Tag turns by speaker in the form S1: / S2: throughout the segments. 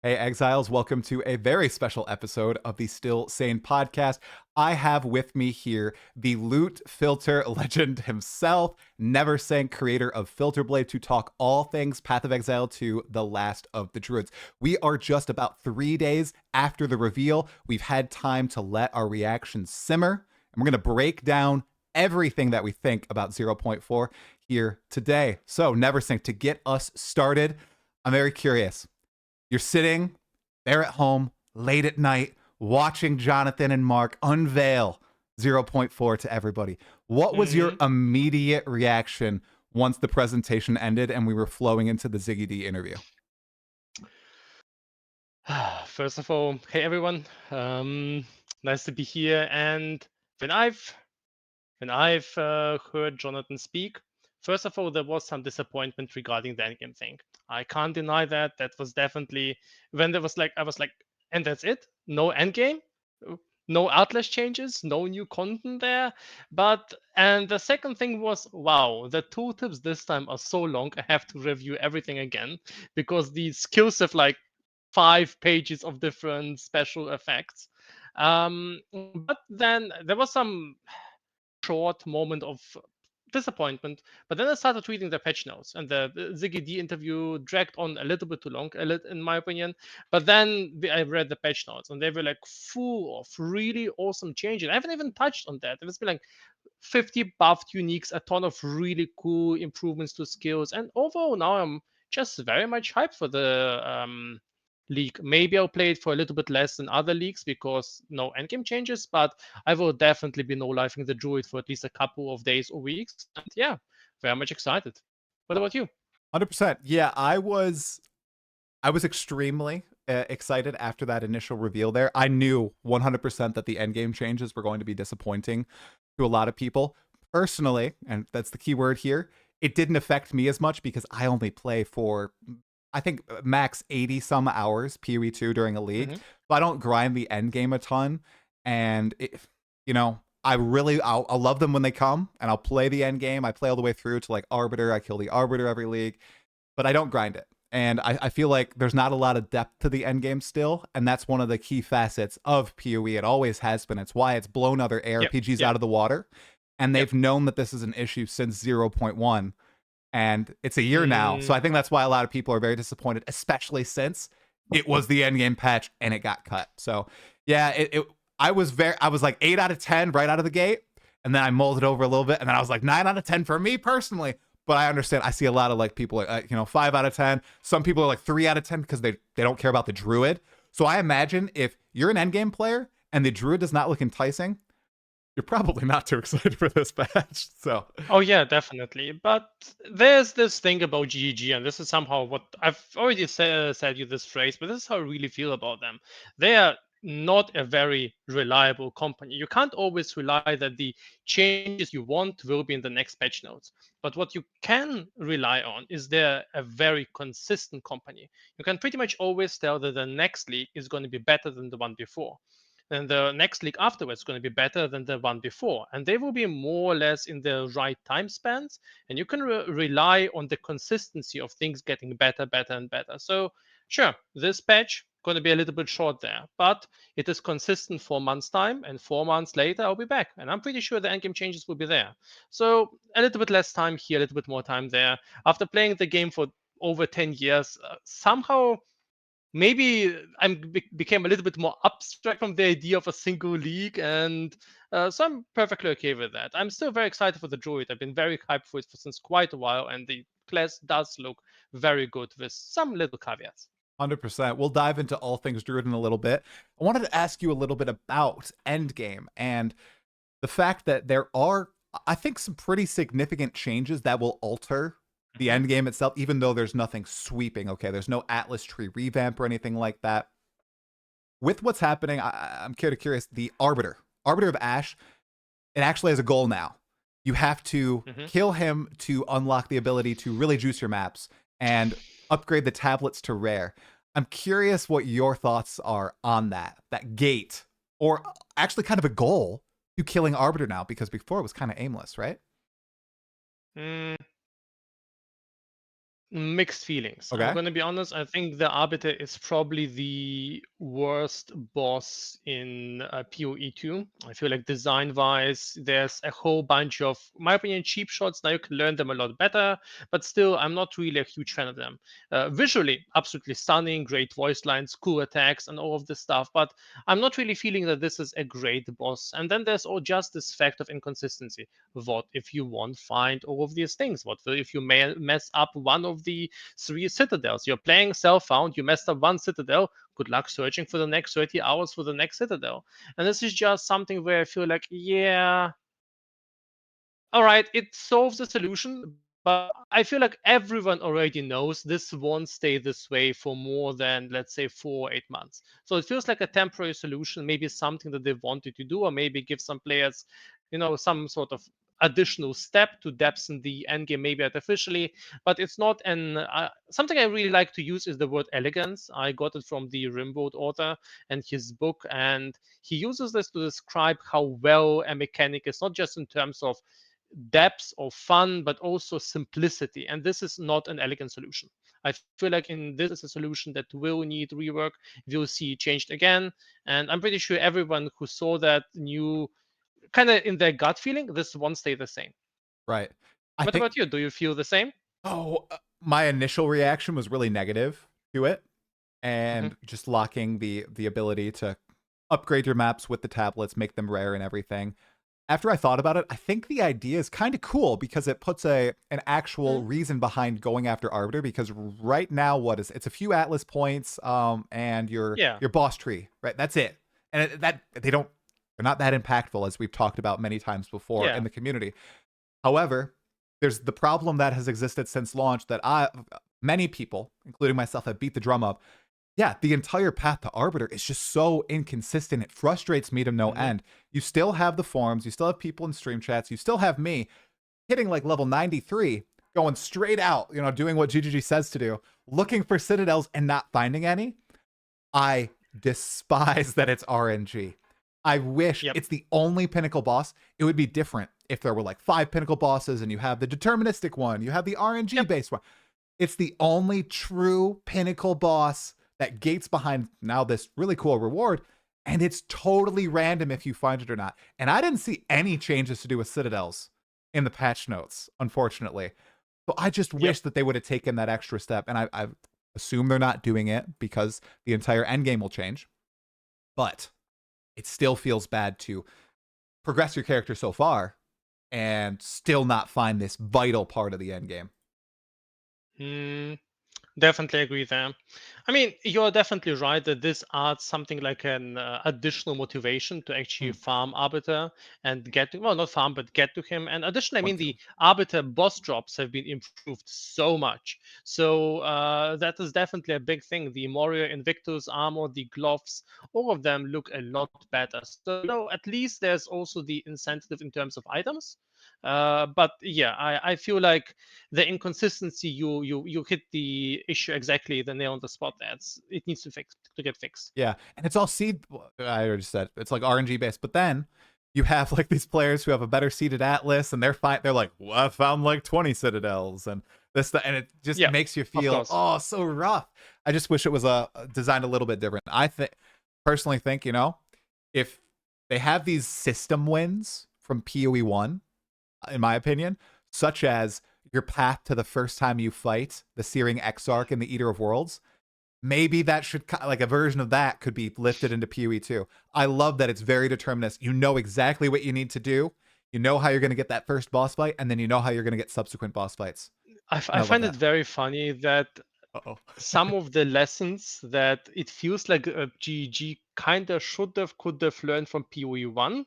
S1: Hey, Exiles, welcome to a very special episode of the Still Sane Podcast. I have with me here the loot filter legend himself, Neversink, creator of Filterblade, to talk all things Path of Exile to the Last of the Druids. We are just about 3 days after the reveal. We've had time to let our reactions simmer, and we're going to break down everything that we think about 0.4 here today. So, Neversink, to get us started, I'm very curious. You're sitting there at home late at night watching Jonathan and Mark unveil 0.4 to everybody. What was your immediate reaction once the presentation ended and we were flowing into the Ziggy D interview?
S2: First of all, hey everyone, nice to be here. And when I've heard Jonathan speak, first of all, there was some disappointment regarding the endgame thing. I can't deny that. That was definitely when there was like I was like, and that's it. No endgame, no Atlas changes, no new content there. And the second thing was, wow, the totems this time are so long. I have to review everything again because the skills have like 5 pages of different special effects. But then there was some short moment of disappointment. But then I started reading the patch notes, and the Ziggy D interview dragged on a little bit too long, in my opinion. But then I read the patch notes, and they were like full of really awesome changes. I haven't even touched on that. It was been like 50 buffed uniques, a ton of really cool improvements to skills, and overall now I'm just very much hyped for the league. Maybe I'll play it for a little bit less than other leagues because no endgame changes, but I will definitely be no-lifing the Druid for at least a couple of days or weeks. And yeah, very much excited. What about you?
S1: 100%. Yeah, I was extremely excited after that initial reveal there. I knew 100% that the endgame changes were going to be disappointing to a lot of people. Personally, and that's the key word here, it didn't affect me as much because I only play for, I think, max 80 some hours PoE2 during a league.
S2: Hmm.
S1: So I don't grind the endgame a ton. And, I'll love them when they come and I'll play the endgame. I play all the way through to like Arbiter. I kill the Arbiter every league, but I don't grind it. And I feel like there's not a lot of depth to the end game still, and that's one of the key facets of PoE. It always has been. It's why it's blown other
S2: Yep,
S1: ARPGs
S2: yep,
S1: out of the water, and
S2: yep.
S1: they've known that this is an issue since 0.1, and it's a year now. So
S2: Mm,
S1: I think that's why a lot of people are very disappointed, especially since it was the end game patch and it got cut. So yeah, I was like 8 out of 10 right out of the gate, and then I mulled it over a little bit, and then I was like 9 out of 10 for me personally. But I understand. I see a lot of like people, 5 out of 10. Some people are like 3 out of 10 because they don't care about the Druid. So I imagine if you're an endgame player and the Druid does not look enticing, you're probably not too excited for this patch. So
S2: oh yeah, definitely. But there's this thing about GG, and this is somehow what I've already said you this phrase, but this is how I really feel about them. They are not a very reliable company. You can't always rely that the changes you want will be in the next patch notes. But what you can rely on is they're a very consistent company. You can pretty much always tell that the next league is going to be better than the one before. Then the next league afterwards is going to be better than the one before. And they will be more or less in the right time spans. And you can rely on the consistency of things getting better, better, and better. So, sure, this patch going to be a little bit short there, but it is consistent 4 months time, and 4 months later I'll be back, and I'm pretty sure the endgame changes will be there. So a little bit less time here, a little bit more time there. After playing the game for over 10 years, somehow maybe became a little bit more abstract from the idea of a single league, and so I'm perfectly okay with that. I'm still very excited for the Druid. I've been very hyped for it since quite a while, and the class does look very good with some little caveats.
S1: 100%. We'll dive into all things Druid in a little bit. I wanted to ask you a little bit about Endgame and the fact that there are, I think, some pretty significant changes that will alter the
S2: Mhm.
S1: end game itself, even though there's nothing sweeping. Okay, there's no Atlas tree revamp or anything like that. With what's happening, I'm curious. The Arbiter of Ash, it actually has a goal now. You have to
S2: Mhm.
S1: kill him to unlock the ability to really juice your maps and upgrade the tablets to rare. I'm curious what your thoughts are on that gate, or actually kind of a goal to killing Arbiter now, because before it was kind of aimless, right?
S2: Mm, Mixed feelings. I'm
S1: Okay.
S2: going to be honest. I think the Arbiter is probably the worst boss in PoE2. I feel like design wise, there's a whole bunch of, in my opinion, cheap shots. Now you can learn them a lot better, but still, I'm not really a huge fan of them. Visually, absolutely stunning, great voice lines, cool attacks, and all of this stuff, but I'm not really feeling that this is a great boss. And then there's all just this fact of inconsistency. What if you won't find all of these things? What if you may mess up one of the three citadels? You're playing self-found, you messed up one citadel. Good luck searching for the next 30 hours for the next citadel. And this is just something where I feel like, yeah, all right, it solves the solution, but I feel like everyone already knows this won't stay this way for more than, let's say, 4 or 8 months. So it feels like a temporary solution, maybe something that they wanted to do, or maybe give some players, some sort of additional step to depthen the endgame, maybe artificially. But it's not an something I really like to use is the word elegance. I got it from the Rimworld author and his book, and he uses this to describe how well a mechanic is, not just in terms of depth or fun, but also simplicity. And this is not an elegant solution. I feel like in this is a solution that will need rework, will see changed again. And I'm pretty sure everyone who saw that knew kind of in their gut feeling, this won't stay the same.
S1: Right. I
S2: What
S1: think,
S2: about you? Do you feel the same?
S1: my initial reaction was really negative to it,
S2: Hmm.
S1: and just locking the ability to upgrade your maps with the tablets, make them rare and everything. After I thought about it, I think the idea is kind of cool because it puts an actual
S2: Hmm.
S1: reason behind going after Arbiter. Because right now, it's a few Atlas points, and
S2: Yeah.
S1: your boss tree, right? That's it, and that they're not that impactful, as we've talked about many times before in
S2: Yeah.
S1: the community. However, there's the problem that has existed since launch that many people, including myself, have beat the drum up. Yeah, the entire path to Arbiter is just so inconsistent. It frustrates me to no
S2: Hmm.
S1: end. You still have the forums, you still have people in stream chats, you still have me hitting like level 93, going straight out, doing what GGG says to do, looking for citadels and not finding any. I despise that it's RNG. I wish
S2: Yep.
S1: it's the only pinnacle boss. It would be different if there were like 5 pinnacle bosses and you have the deterministic one, you have the RNG
S2: Yep.
S1: based one. It's the only true pinnacle boss that gates behind now this really cool reward, and it's totally random if you find it or not. And I didn't see any changes to do with citadels in the patch notes, unfortunately. So I just
S2: Yep.
S1: wish that they would have taken that extra step, and I assume they're not doing it because the entire endgame will change. But it still feels bad to progress your character so far and still not find this vital part of the endgame.
S2: Mm, Definitely agree there. I mean, you're definitely right that this adds something like an additional motivation to actually
S1: Hmm.
S2: farm Arbiter and get to, well, not farm, but get to him. And additionally, I mean,
S1: Want to.
S2: the Arbiter boss drops have been improved so much. So that is definitely a big thing. The Moria Invictus armor, the gloves, all of them look a lot better. So, at least there's also the incentive in terms of items. But yeah, I feel like the inconsistency, you hit the issue exactly, the nail on the spot. It needs to get fixed.
S1: Yeah, and it's all seed. I already said it's like RNG based, but then you have like these players who have a better seeded Atlas, and they're fine. They're like, well, I found like 20 citadels, and and it just
S2: Yeah,
S1: makes you
S2: of
S1: feel,
S2: course.
S1: oh, so rough. I just wish it was designed a little bit different. I personally think, if they have these system wins from PoE1, in my opinion, such as your path to the first time you fight the Searing Exarch in the Eater of Worlds, maybe that should, like, a version of that could be lifted into PoE2. I love that it's very determinist. You know exactly what you need to do. You know how you're going to get that first boss fight, and then you know how you're going to get subsequent boss fights. And
S2: I
S1: I love
S2: find it
S1: that.
S2: very funny that
S1: Uh-oh.
S2: some of the lessons that it feels like GG kind of should have could have learned from PoE1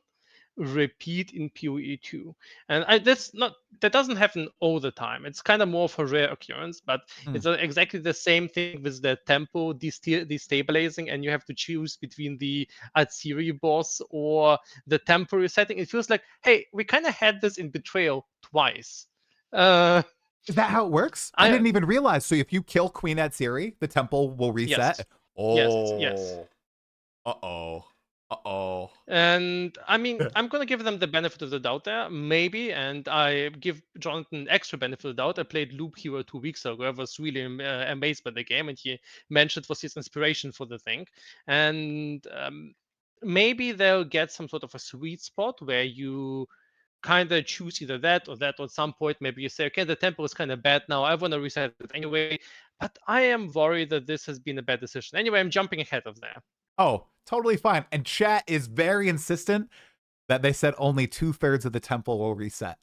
S2: repeat in PoE2. And that doesn't happen all the time. It's kind of more of a rare occurrence, but
S1: Mm.
S2: it's exactly the same thing with the tempo destabilizing, and you have to choose between the Atsiri boss or the tempo resetting. It feels like, hey, we kind of had this in Betrayal twice. Uh,
S1: Is that how it works? I
S2: I
S1: didn't even realize. So if you kill Queen Atsiri, the temple will
S2: Yes,
S1: reset.
S2: yes, yes.
S1: Oh. Uh-oh. Uh-oh.
S2: And I mean, I'm gonna give them the benefit of the doubt there, maybe, and I give Jonathan extra benefit of the doubt. I played Loop Hero 2 weeks ago. I was really amazed by the game, and he mentioned it was his inspiration for the thing. And maybe they'll get some sort of a sweet spot where you kind of choose either that or that. Or at some point, maybe you say, okay, the tempo is kind of bad now. I want to reset it anyway. But I am worried that this has been a bad decision. Anyway, I'm jumping ahead of there.
S1: Oh, totally fine. And chat is very insistent that they said only 2/3 of the temple will reset.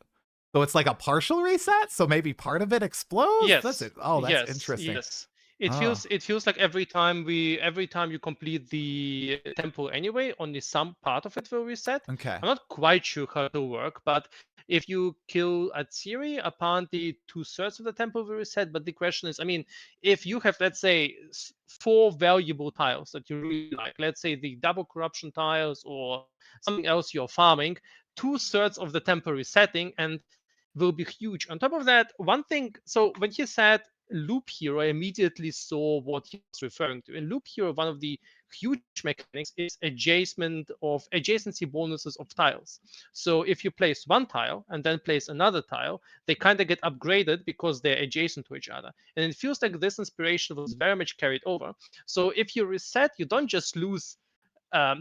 S1: So it's like a partial reset. So maybe part of it explodes. That's
S2: Yes,
S1: it. Oh, that's
S2: yes,
S1: interesting.
S2: yes. It
S1: Oh,
S2: feels like every time you complete the tempo anyway, only some part of it will reset.
S1: okay.
S2: I'm not quite sure how it will work, but if you kill a Ciri, apparently 2/3 of the tempo will reset. But the question is, I mean, if you have, let's say, four valuable tiles that you really like, let's say the double corruption tiles or something else you're farming, 2/3 of the tempo resetting, and will be huge. On top of that, one thing, so when he said Loop Hero, I immediately saw what he was referring to. In Loop Hero, one of the huge mechanics is adjacency bonuses of tiles. So if you place one tile and then place another tile, they kind of get upgraded because they're adjacent to each other. And it feels like this inspiration was very much carried over. So if you reset, you don't just lose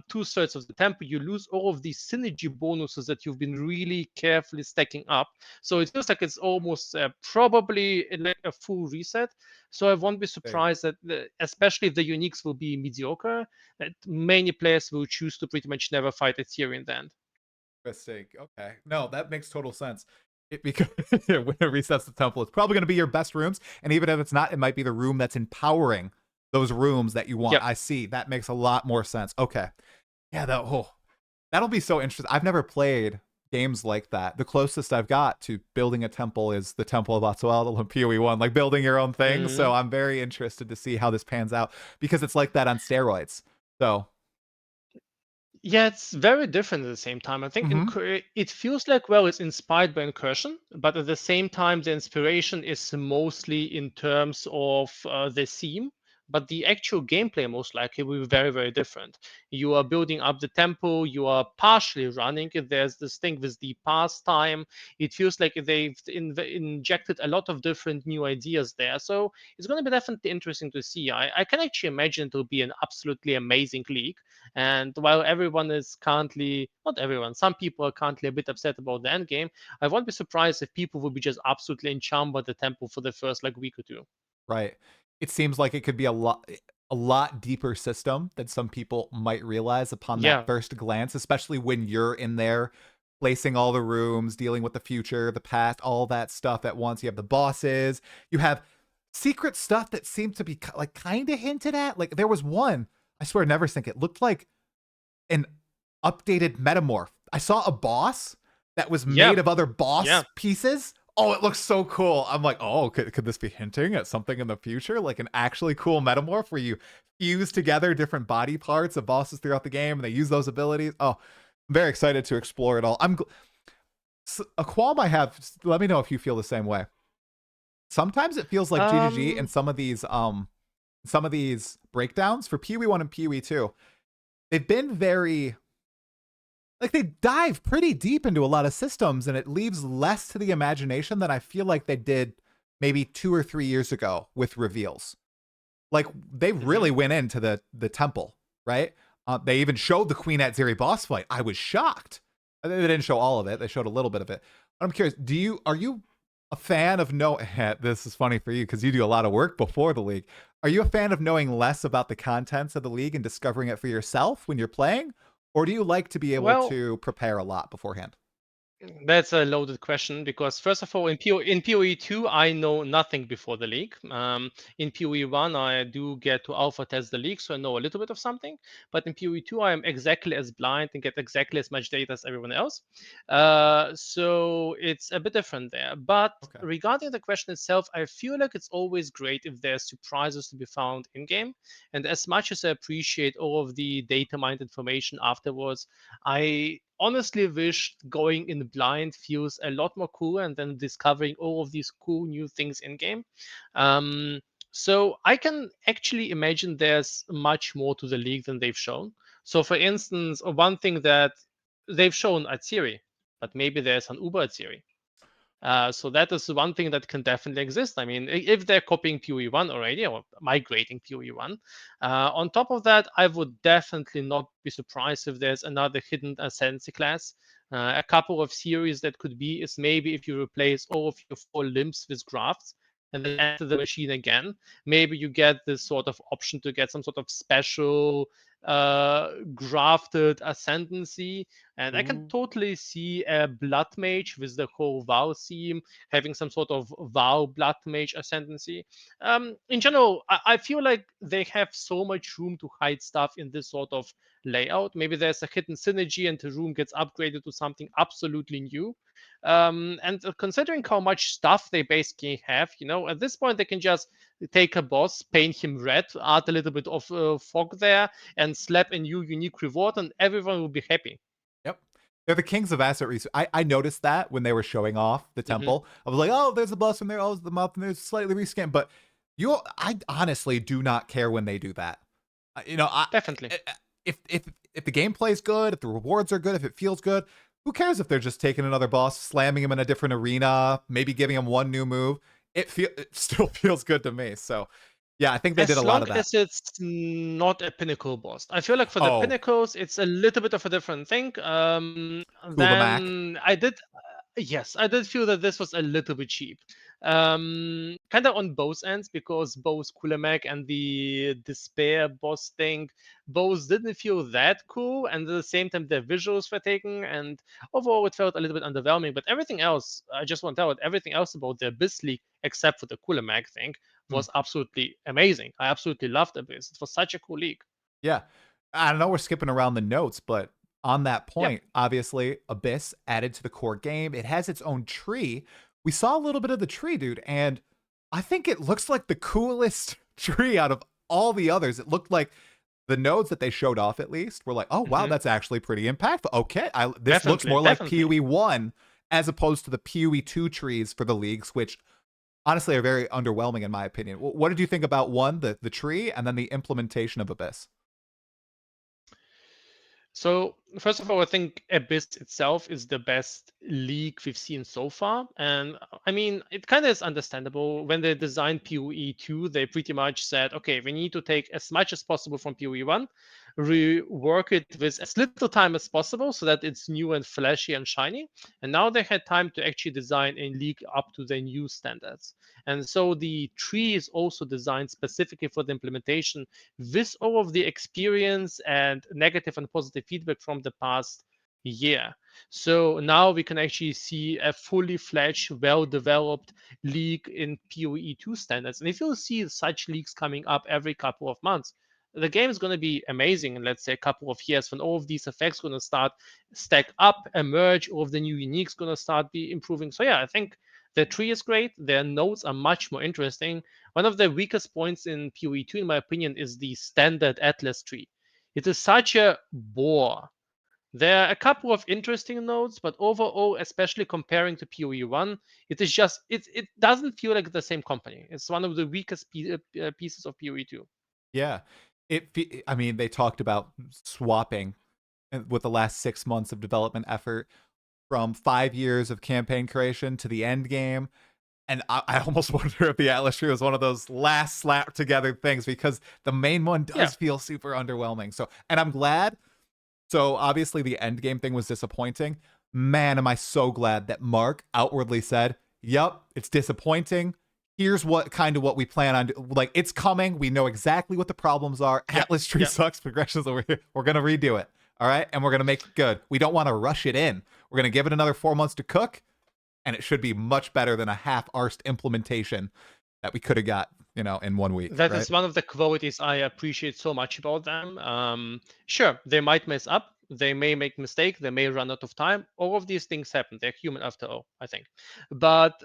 S2: 2/3 of the tempo, you lose all of these synergy bonuses that you've been really carefully stacking up. So it feels like it's almost probably like a full reset. So I won't be surprised that, especially if the uniques will be mediocre, that many players will choose to pretty much never fight Ethereum in the end.
S1: Interesting. Okay. No, that makes total sense. Because when it resets the temple, it's probably going to be your best rooms. And even if it's not, it might be the room that's empowering those rooms that you want.
S2: Yep.
S1: I see. That makes a lot more sense. Okay. Yeah, that'll be so interesting. I've never played games like that. The closest I've got to building a temple is the Temple of Atsuel on PoE1, like building your own thing. So
S2: Mhm.
S1: I'm very interested to see how this pans out because it's like that on steroids. So,
S2: Yeah, it's very different at the same time. I think
S1: mhm,
S2: it feels like, well, it's inspired by Incursion, but at the same time, the inspiration is mostly in terms of the theme. But the actual gameplay most likely will be very, very different. You are building up the tempo, you are partially running it. There's this thing with the pastime. It feels like they've injected a lot of different new ideas there. So it's going to be definitely interesting to see. I can actually imagine it will be an absolutely amazing league. And while everyone is currently, not everyone, some people are currently a bit upset about the end game, I won't be surprised if people will be just absolutely enchanted by the tempo for the first like week or two.
S1: right. It seems like it could be a lot deeper system than some people might realize upon that
S2: Yeah.
S1: first glance, especially when you're in there placing all the rooms, dealing with the future, the past, all that stuff at once. You have the bosses, you have secret stuff that seemed to be like kind of hinted at. Like there was one, I swear, Neversink, it looked like an updated metamorph. I saw a boss that was
S2: Yeah.
S1: made of other boss
S2: Yeah.
S1: pieces. Oh, it looks so cool. I'm like, oh, could this be hinting at something in the future? Like an actually cool metamorph where you fuse together different body parts of bosses throughout the game and they use those abilities. Oh, I'm very excited to explore it all. A qualm I have, let me know if you feel the same way. Sometimes it feels like GGG and
S2: Um,
S1: some of these breakdowns for PoE1 and PoE2, they've been very like they dive pretty deep into a lot of systems and it leaves less to the imagination than I feel like they did maybe 2 or 3 years ago with reveals. Like they
S2: mhm.
S1: really went into the temple, right? They even showed the Queen at Zeri boss fight. I was shocked. They didn't show all of it. They showed a little bit of it. I'm curious. Are you a fan of this is funny for you because you do a lot of work before the league. Are you a fan of knowing less about the contents of the league and discovering it for yourself when you're playing? Or do you like to be able
S2: Well,
S1: to prepare a lot beforehand?
S2: that's a loaded question because first of all, in PoE2, I know nothing before the league. In PoE1, I do get to alpha test the league, so I know a little bit of something. But in PoE2, I am exactly as blind and get exactly as much data as everyone else. So it's a bit different there. But
S1: Okay.
S2: regarding the question itself, I feel like it's always great if there's surprises to be found in game. And as much as I appreciate all of the data mined information afterwards, I honestly wish going in blind feels a lot more cool and then discovering all of these cool new things in game. Um, so I can actually imagine there's much more to the league than they've shown. So, for instance, one thing that they've shown at Siri, but maybe there's an Uber at Siri. So that is one thing that can definitely exist. I mean, if they're copying PoE1 already or migrating PoE1, on top of that, I would definitely not be surprised if there's another hidden ascendancy class. A couple of series that could be is maybe if you replace all of your four limbs with grafts and then enter the machine again, maybe you get this sort of option to get some sort of special grafted ascendancy. And I can
S1: Ooh.
S2: totally see a blood mage with the whole vow theme having some sort of vow blood mage ascendancy. In general, I feel like they have so much room to hide stuff in this sort of layout. Maybe there's a hidden synergy and the room gets upgraded to something absolutely new. And considering how much stuff they basically have, at this point they can just take a boss, paint him red, add a little bit of fog there, and slap a new unique reward, and everyone will be happy.
S1: Yep. They're the kings of asset research. I noticed that when they were showing off the
S2: Hmm.
S1: temple. I was like, oh, there's a bus in there. Oh, there's the map, and there's slightly rescan. But I honestly do not care when they do that.
S2: Definitely.
S1: If the gameplay is good, if the rewards are good, if it feels good, who cares if they're just taking another boss, slamming him in a different arena, maybe giving him one new move? It still feels good to me. So yeah, I think they did a
S2: As
S1: lot
S2: long
S1: of that.
S2: as it's not a pinnacle boss. I feel like for the
S1: Oh,
S2: pinnacles, it's a little bit of a different thing.
S1: Mac.
S2: Then yes, I did feel that this was a little bit cheap. Kind of on both ends because both Kulemek and the Despair boss thing, both didn't feel that cool, and at the same time, the visuals were taken, and overall, it felt a little bit underwhelming. But everything else, I just want to tell it, everything else about the Abyss League, except for the Kulemek thing,
S1: Hmm.
S2: was absolutely amazing. I absolutely loved Abyss. It was such a cool league.
S1: Yeah. I don't know, we're skipping around the notes, but on that
S2: Yep.
S1: point, obviously, Abyss added to the core game. It has its own tree. We saw a little bit of the tree, dude, and I think it looks like the coolest tree out of all the others. It looked like the nodes that they showed off, at least, were like, oh, wow,
S2: Hmm.
S1: that's actually pretty impactful. Okay, this looks
S2: Definitely,
S1: more like
S2: definitely.
S1: PoE1 as opposed to the PoE2 trees for the leagues, which honestly are very underwhelming in my opinion. What did you think about one, the tree, and then the implementation of Abyss?
S2: So, first of all, I think Abyss itself is the best league we've seen so far. And I mean, it kind of is understandable. When they designed PoE2, they pretty much said, okay, we need to take as much as possible from PoE1, rework it with as little time as possible so that it's new and flashy and shiny. And now they had time to actually design a league up to their new standards. And so the tree is also designed specifically for the implementation with all of the experience and negative and positive feedback from the past year. So now we can actually see a fully fledged, well developed league in PoE2 standards. And if you see such leagues coming up every couple of months, the game is going to be amazing in, let's say, a couple of years when all of these effects going to start stack up, emerge, all of the new uniques going to start be improving. So yeah, I think the tree is great. Their nodes are much more interesting. One of the weakest points in PoE2, in my opinion, is the standard Atlas tree. It is such a bore. There are a couple of interesting nodes, but overall, especially comparing to PoE1, it doesn't feel like the same company. It's one of the weakest pieces of PoE2.
S1: Yeah. I mean, they talked about swapping with the last 6 months of development effort from 5 years of campaign creation to the end game. And I almost wonder if the Atlas Tree was one of those last slap together things because the main one
S2: Yeah,
S1: does feel super underwhelming. So, and I'm glad. So, obviously, the end game thing was disappointing. Man, am I so glad that Mark outwardly said, "Yep, it's disappointing. Here's what we plan on. Like, it's coming. We know exactly what the problems are.
S2: yeah,
S1: Atlas Tree
S2: yeah.
S1: sucks. Progression's over here. We're gonna redo it. All right, and we're gonna make it good. We don't want to rush it in. We're gonna give it another 4 months to cook, and it should be much better than a half-arsed implementation that we could have got, in 1 week,
S2: That
S1: right?
S2: is one of the qualities I appreciate so much about them. Sure, they might mess up, they may make mistake, they may run out of time. All of these things happen. They're human after all, I think. But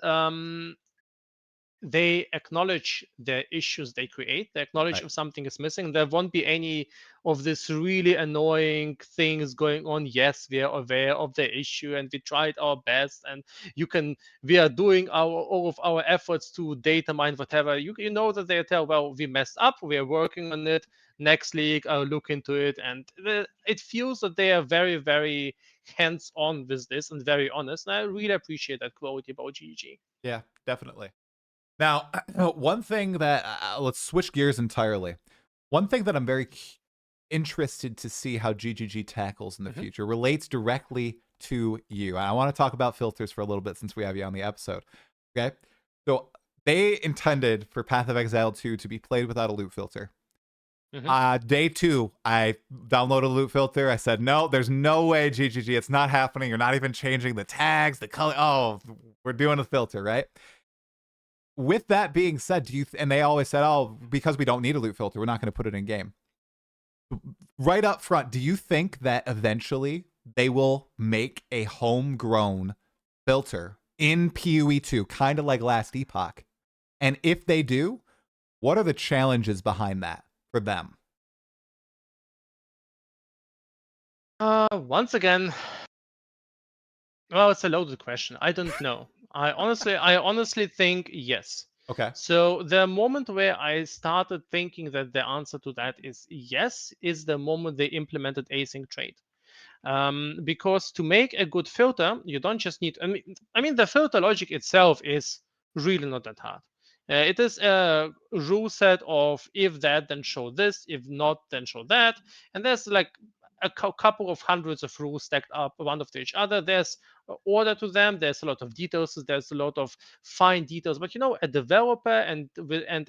S2: they acknowledge the issues they create. They acknowledge
S1: Right.
S2: if something is missing. There won't be any of this really annoying things going on. Yes, we are aware of the issue and we tried our best, and we are doing all of our efforts to data mine whatever. You know that they tell, well, we messed up, we are working on it. Next league, I'll look into it, and it feels that they are very, very hands on with this and very honest. And I really appreciate that quality about GG.
S1: Yeah, definitely. Now, one thing that let's switch gears entirely. One thing that I'm very interested to see how GGG tackles in the
S2: Mhm.
S1: future relates directly to you. And I want to talk about filters for a little bit since we have you on the episode. Okay. So they intended for Path of Exile 2 to be played without a loot filter.
S2: Mhm.
S1: Day 2, I downloaded a loot filter. I said, no, there's no way, GGG. It's not happening. You're not even changing the tags, the color. Oh, we're doing a filter, right? With that being said, and they always said, oh, because we don't need a loot filter, we're not going to put it in game. Right up front, do you think that eventually they will make a homegrown filter in PoE2, kind of like last Epoch? And if they do, what are the challenges behind that for them?
S2: Once again, well, it's a loaded question. I don't know. I honestly think yes.
S1: Okay.
S2: So the moment where I started thinking that the answer to that is yes is the moment they implemented async trade. Because to make a good filter, you don't just need. I mean, the filter logic itself is really not that hard. It is a rule set of if that, then show this. If not, then show that. And there's like a couple of hundreds of rules stacked up one after each other. There's order to them. There's a lot of details. There's a lot of fine details. But a developer and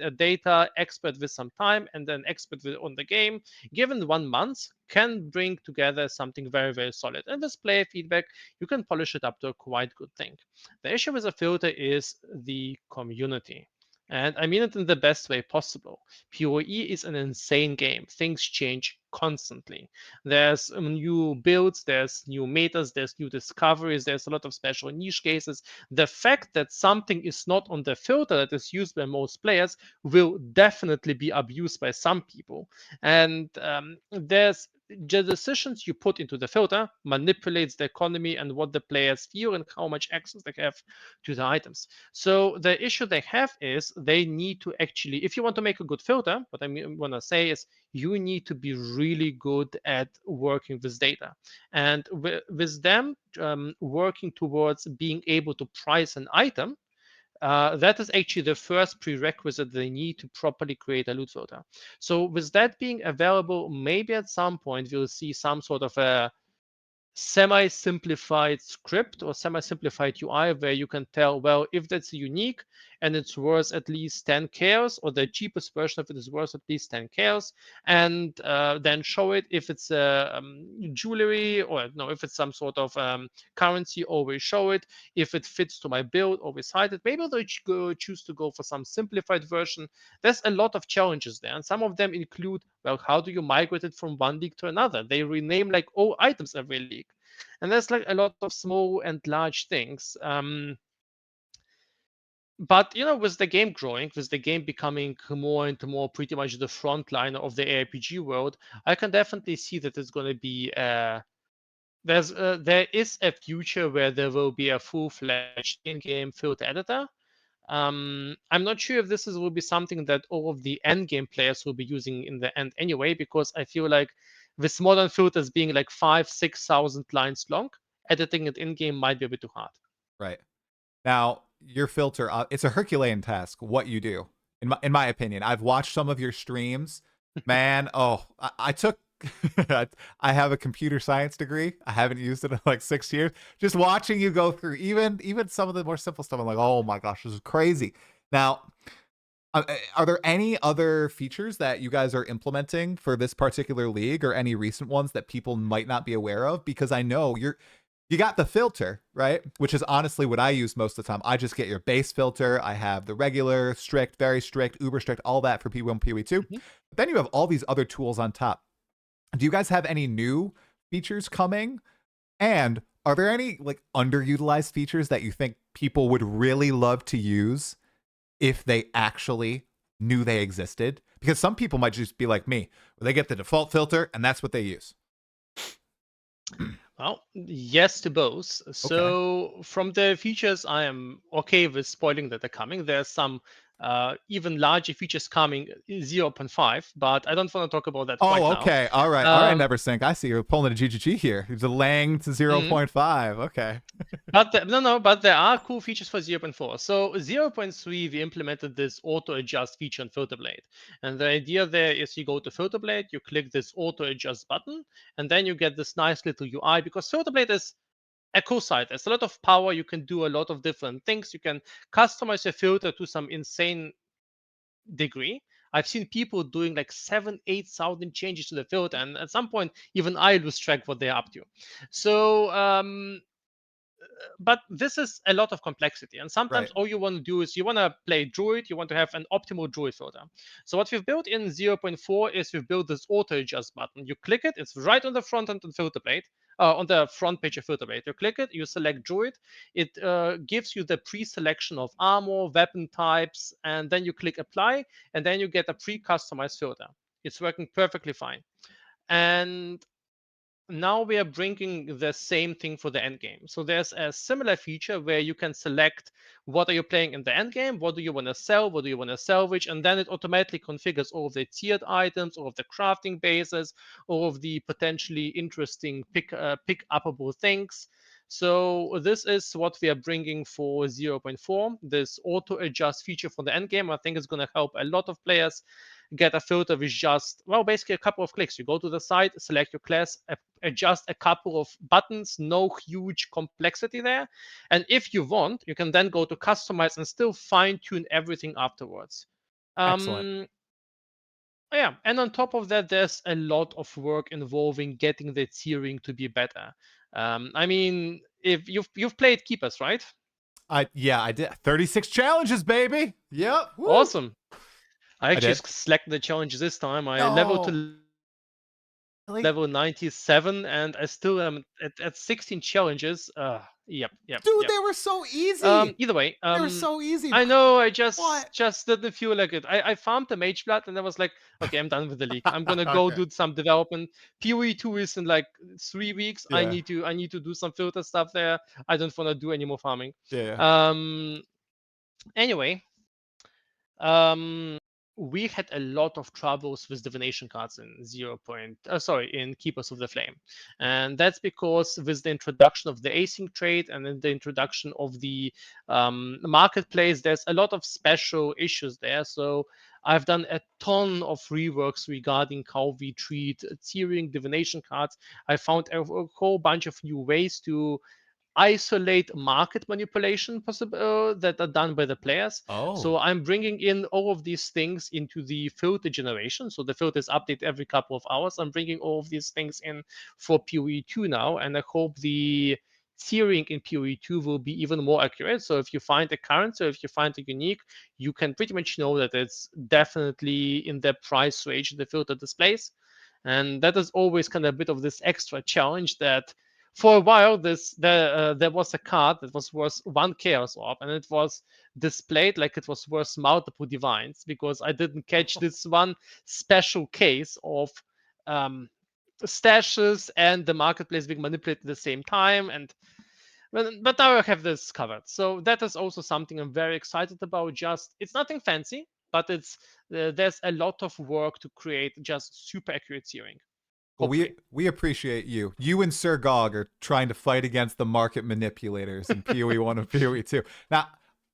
S2: a data expert with some time and an expert on the game, given 1 month, can bring together something very, very solid. And with player feedback, you can polish it up to a quite good thing. The issue with a filter is the community. And I mean it in the best way possible. PoE is an insane game. Things change constantly. There's new builds, there's new metas, there's new discoveries, there's a lot of special niche cases. The fact that something is not on the filter that is used by most players will definitely be abused by some people. And there's the decisions you put into the filter manipulates the economy and what the players feel and how much access they have to the items. So the issue they have is they need to actually, if you want to make a good filter, what I want to say is you need to be really good at working with data. And with them working towards being able to price an item, that is actually the first prerequisite they need to properly create a loot filter. So with that being available, maybe at some point we'll see some sort of a semi-simplified script or semi-simplified UI where you can tell, well, if that's unique and it's worth at least 10 chaos, or the cheapest version of it is worth at least 10 chaos, and then show it if it's jewelry, or no, if it's some sort of currency, always show it. If it fits to my build, always hide it. Maybe they choose to go for some simplified version. There's a lot of challenges there, and some of them include, well, how do you migrate it from one league to another? They rename like all items every league, and there's like a lot of small and large things. But with the game growing, with the game becoming more and more pretty much the front line of the ARPG world, I can definitely see that it's going to be there is a future where there will be a full-fledged in-game filter editor. I'm not sure if will be something that all of the end game players will be using in the end anyway, because I feel like with modern filters being like 5,000-6,000 lines long, editing it in game might be a bit too hard.
S1: Right. Now, your filter, it's a Herculean task, what you do. In my opinion, I've watched some of your streams. Man, oh, I took I have a computer science degree. I haven't used it in like 6 years. Just watching you go through even some of the more simple stuff, I'm like, oh my gosh, this is crazy. Now, are there any other features that you guys are implementing for this particular league, or any recent ones that people might not be aware of? Because I know you got the filter, right? Which is honestly what I use most of the time. I just get your base filter. I have the regular, strict, very strict, uber strict, all that for P1, PoE2.
S2: Mhm.
S1: But then you have all these other tools on top. Do you guys have any new features coming? And are there any like underutilized features that you think people would really love to use if they actually knew they existed? Because some people might just be like me, where they get the default filter and that's what they use.
S2: Well, yes to both.
S1: Okay.
S2: So from the features, I am okay with spoiling that they're coming. There's some even larger features coming, 0.5, but I don't want to talk about that quite
S1: Oh,
S2: now.
S1: okay. All right. All right,
S2: Um,
S1: Neversink. I see you're pulling a GGG here. You're delaying to
S2: mhm.
S1: 0.5. Okay.
S2: But there are cool features for 0.4. So 0.3, we implemented this auto adjust feature in Filterblade. And the idea there is you go to Filterblade, you click this auto adjust button, and then you get this nice little UI because Filterblade is a cool site. There's a lot of power. You can do a lot of different things. You can customize your filter to some insane degree. I've seen people doing like 8,000 changes to the filter, and at some point, even I lose track what they're up to. So but this is a lot of complexity. And sometimes
S1: Right.
S2: all you want to do is you want to play Druid, you want to have an optimal Druid filter. So what we've built in 0.4 is we've built this auto adjust button. You click it, it's right on the front end of Filterblade. On the front page of Filterblade, you click it, you select Druid. It gives you the pre-selection of armor, weapon types, and then you click apply, and then you get a pre-customized filter. It's working perfectly fine. And now we are bringing the same thing for the end game. So there's a similar feature where you can select what are you playing in the end game, what do you want to sell, what do you want to salvage, and then it automatically configures all of the tiered items, all of the crafting bases, all of the potentially interesting pick upable things. So this is what we are bringing for 0.4. This auto adjust feature for the end game, I think is going to help a lot of players get a filter with just, well, basically a couple of clicks. You go to the site, select your class, adjust a couple of buttons, no huge complexity there. And if you want, you can then go to customize and still fine tune everything afterwards.
S1: Excellent.
S2: Um, yeah, and on top of that, there's a lot of work involving getting the tiering to be better. I mean, if you've played Keepers, right?
S1: I did 36 challenges, baby. Yep. Woo.
S2: Awesome. I
S1: I
S2: actually
S1: did.
S2: selected the challenges this time. I leveled
S1: No.
S2: to
S1: Really?
S2: level 97 and I still am at 16 challenges.
S1: Dude,
S2: Yep.
S1: they were so easy.
S2: Either way,
S1: They were so easy.
S2: I know I
S1: What?
S2: just didn't feel like it. I farmed the mage blood and I was like, okay, I'm done with the league. I'm gonna go
S1: Okay.
S2: do some development. PoE2 is in like 3 weeks.
S1: Yeah.
S2: I need to do some filter stuff there. I don't want to do any more farming.
S1: Yeah. Yeah.
S2: Um. Anyway, um, we had a lot of troubles with divination cards in in Keepers of the Flame, and that's because with the introduction of the async trade and then the introduction of the marketplace, there's a lot of special issues there. So I've done a ton of reworks regarding how we treat tiering divination cards. I found a whole bunch of new ways to isolate market manipulation that are done by the players. So
S1: Oh.
S2: I'm bringing in all of these things into the filter generation. So the filters update every couple of hours. I'm bringing all of these things in for PoE2 now, and I hope the tiering in PoE2 will be even more accurate. So if you find a currency, if you find a unique, you can pretty much know that it's definitely in the price range the filter displays. And that is always kind of a bit of this extra challenge that for a while there was a card that was worth one chaos orb and it was displayed like it was worth multiple divines because I didn't catch this one special case of um, stashes and the marketplace being manipulated at the same time. And but now I have this covered, so that is also something I'm very excited about. Just it's nothing fancy, but it's there's a lot of work to create just super accurate tiering,
S1: Well,
S2: hopefully.
S1: we appreciate you. You and Sir Gog are trying to fight against the market manipulators in PoE 1 and PoE 2. Now,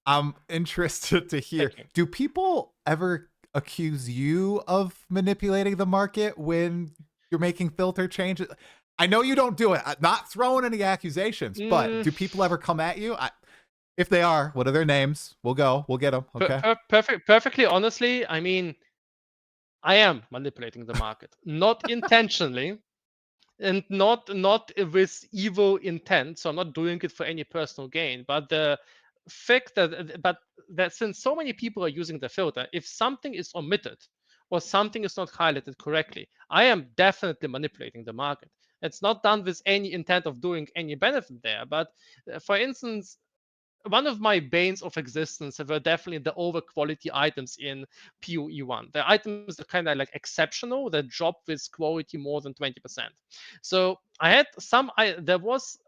S1: I'm interested to hear,
S2: Thank you.
S1: do people ever accuse you of manipulating the market when you're making filter changes? I know you don't do it. I'm not throwing any accusations, but
S2: Mm,
S1: do people ever come at you? If they are, what are their names? We'll go. We'll get them. Okay.
S2: perfectly honestly, I mean, I am manipulating the market, not intentionally, and not with evil intent. So I'm not doing it for any personal gain. But the fact that since so many people are using the filter, if something is omitted or something is not highlighted correctly, I am definitely manipulating the market. It's not done with any intent of doing any benefit there. But for instance, one of my banes of existence were definitely the over quality items in PoE1. The items that kind of like exceptional that drop with quality more than 20%. So I had some. There was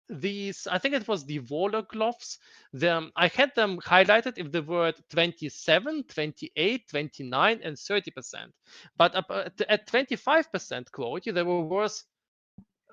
S2: these. I think it was the Waller gloves. I had them highlighted if they were at 27, 28, 29, and 30%. But at 25% quality, they were worth,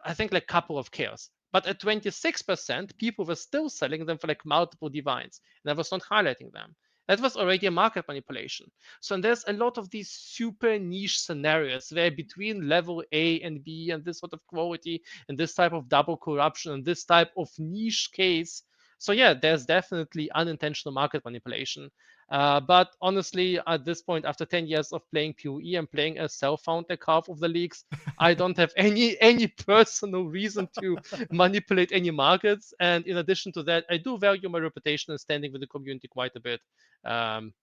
S2: I think, like couple of chaos. But at 26%, people were still selling them for like multiple divines, and I was not highlighting them. That was already a market manipulation. So and there's a lot of these super niche scenarios where between level A and B and this sort of quality and this type of double corruption and this type of niche case. So yeah, there's definitely unintentional market manipulation. But honestly, at this point, after 10 years of playing PoE and playing a self-found like half of the leagues, I don't have any personal reason to manipulate any markets. And in addition to that, I do value my reputation and standing with the community quite a bit. Um,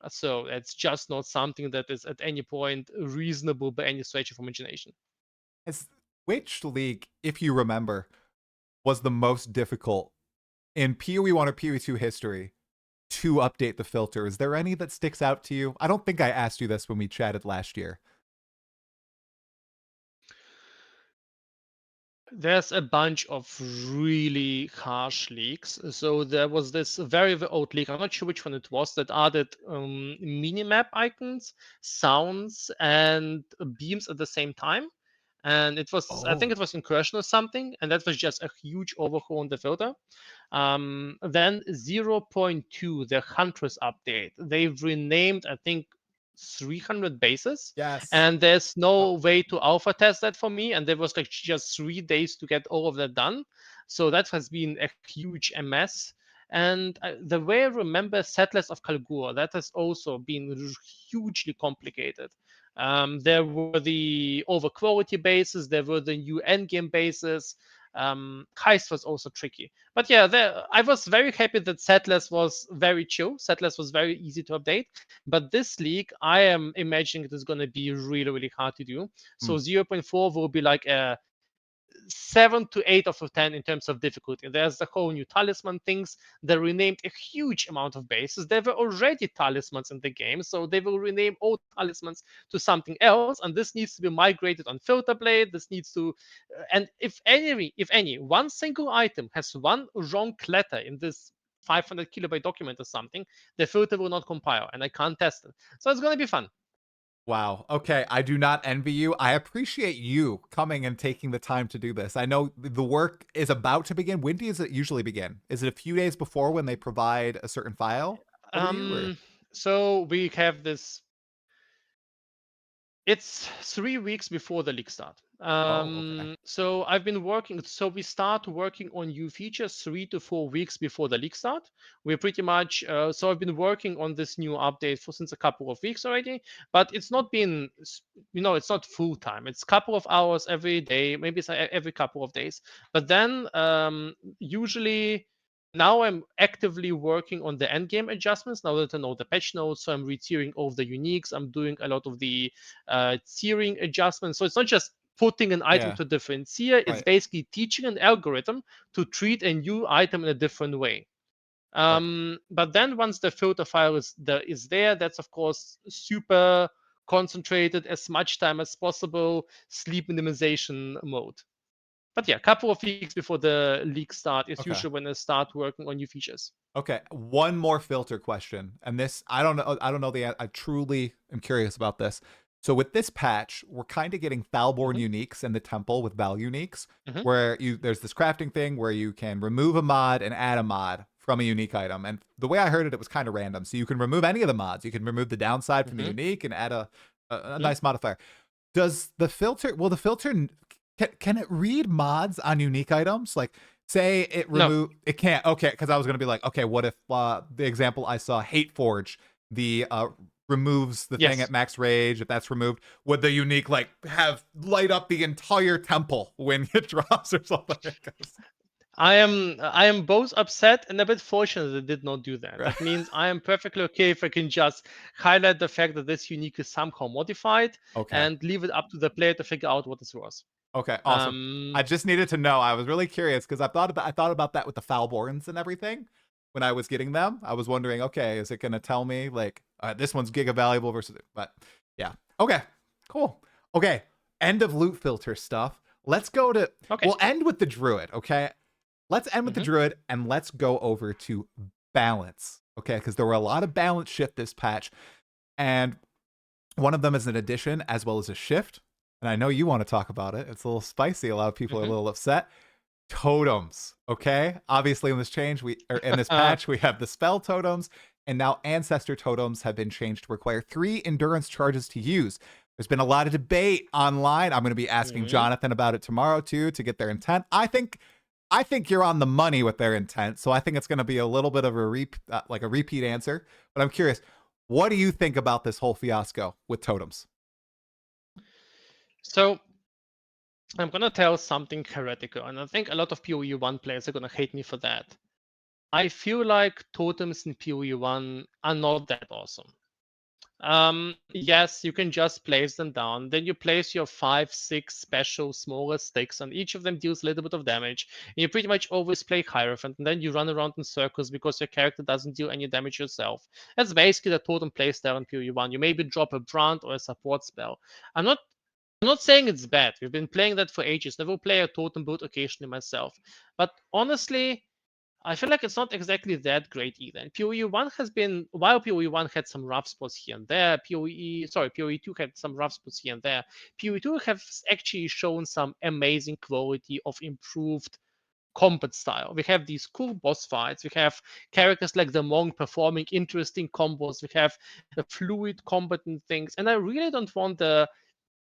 S2: so it's just not something that is at any point reasonable by any stretch of imagination.
S1: As which league, if you remember, was the most difficult in PoE1 or PoE2 history to update the filter? Is there any that sticks out to you? I don't think I asked you this when we chatted last year.
S2: There's a bunch of really harsh leaks. So there was this very old leak. I'm not sure which one it was that added minimap icons, sounds, and beams at the same time. And it was, I think
S1: Oh,
S2: it was Incursion or something, and that was just a huge overhaul on the filter. Then 0.2, the Huntress update, they've renamed, I think, 300 bases,
S1: yes.
S2: and there's
S1: Oh,
S2: no way to alpha test that for me. And there was like just 3 days to get all of that done. So that has been a huge mess. And the way I remember Settlers of Kalgur, that has also been hugely complicated. There were the over quality bases, there were the new endgame bases. Heist was also tricky. But yeah, I was very happy that Settlers was very chill. Settlers was very easy to update. But this league, I am imagining it is going to be really, really hard to do.
S1: hmm.
S2: So 0.4 will be like a 7 to 8 out of 10 in terms of difficulty. There's the whole new talisman things. They renamed a huge amount of bases. There were already talismans in the game, so they will rename all talismans to something else. And this needs to be migrated on Filterblade. This needs to, and if any, one single item has one wrong letter in this 500 kilobyte document or something, the filter will not compile, and I can't test it. So it's going to be fun.
S1: Wow. Okay. I do not envy you. I appreciate you coming and taking the time to do this. I know the work is about to begin. When does it usually begin? Is it a few days before when they provide a certain file over to you, or?
S2: Um, so we have this. It's 3 weeks before the league start.
S1: Oh, okay.
S2: So I've been working. So we start working on new features 3 to 4 weeks before the league start. We're pretty much. So I've been working on this new update for since a couple of weeks already. But it's not been, it's not full time. It's a couple of hours every day. Maybe it's every couple of days. But then usually. Now I'm actively working on the end game adjustments now that I know the patch notes. So I'm retiering all of the uniques. I'm doing a lot of the tiering adjustments. So it's not just putting an item
S1: Yeah.
S2: to a different tier, it's
S1: Right.
S2: basically teaching an algorithm to treat a new item in a different way.
S1: Right.
S2: But then once the filter file is there, that's of course super concentrated, as much time as possible, sleep minimization mode. But yeah, a couple of weeks before the league start is
S1: Okay.
S2: usually when I start working on new features.
S1: Okay. One more filter question, and this I don't know. I don't know I truly am curious about this. So with this patch, we're kind of getting Thalborn
S2: Hmm.
S1: uniques in the temple with Val uniques,
S2: Hmm.
S1: where there's this crafting thing where you can remove a mod and add a mod from a unique item. And the way I heard it, it was kind of random. So you can remove any of the mods. You can remove the downside from the
S2: Hmm.
S1: unique and add a
S2: Hmm.
S1: nice modifier. Does the filter? Will the filter? Can it read mods on unique items? Like, say it
S2: No.
S1: remove it can't. Okay, because I was gonna be like, okay, what if the example I saw, Hate Forge, the removes the thing at
S2: Yes.
S1: max rage. If that's removed, would the unique like have light up the entire temple when it drops or something?
S2: I am both upset and a bit fortunate that it did not do that.
S1: Right.
S2: That means I am perfectly okay if I can just highlight the fact that this unique is somehow modified
S1: Okay.
S2: and leave it up to the player to figure out what is worse.
S1: Okay, awesome.
S2: Um,
S1: I just needed to know. I was really curious because I thought about that with the Foulborns and everything. When I was getting them, I was wondering, okay, is it going to tell me like this one's giga valuable versus? But yeah, okay, cool. Okay, end of loot filter stuff. Let's go to.
S2: okay.
S1: We'll end with the Druid. Okay, let's end with the
S2: Mhm.
S1: Druid and let's go over to balance. Okay, because there were a lot of balance shift this patch, and one of them is an addition as well as a shift. And I know you want to talk about it. It's a little spicy. A lot of people are a
S2: Mhm.
S1: little upset. Totems, okay? Obviously, in this in this patch, we have the spell totems, and now ancestor totems have been changed to require 3 endurance charges to use. There's been a lot of debate online. I'm going to be asking
S2: Mhm.
S1: Jonathan about it tomorrow too to get their intent. I think you're on the money with their intent, so I think it's going to be a little bit of a repeat answer. But I'm curious, what do you think about this whole fiasco with totems?
S2: So I'm gonna tell something heretical, and I think a lot of PoE1 players are gonna hate me for that. I feel like totems in PoE1 are not that awesome. Yes, you can just place them down. Then you place your 5, 6 special smaller sticks, and each of them deals a little bit of damage. And you pretty much always play Hierophant, and then you run around in circles because your character doesn't deal any damage yourself. That's basically the totem playstyle in PoE1. You maybe drop a brand or a support spell. I'm not I'm not saying it's bad. We've been playing that for ages. I will play a totem build occasionally myself. But honestly, I feel like it's not exactly that great either. And PoE1 has been, while PoE1 had some rough spots here and there, PoE2 had some rough spots here and there. PoE2 has actually shown some amazing quality of improved combat style. We have these cool boss fights. We have characters like the Monk performing interesting combos. We have a fluid combat and things. And I really don't want the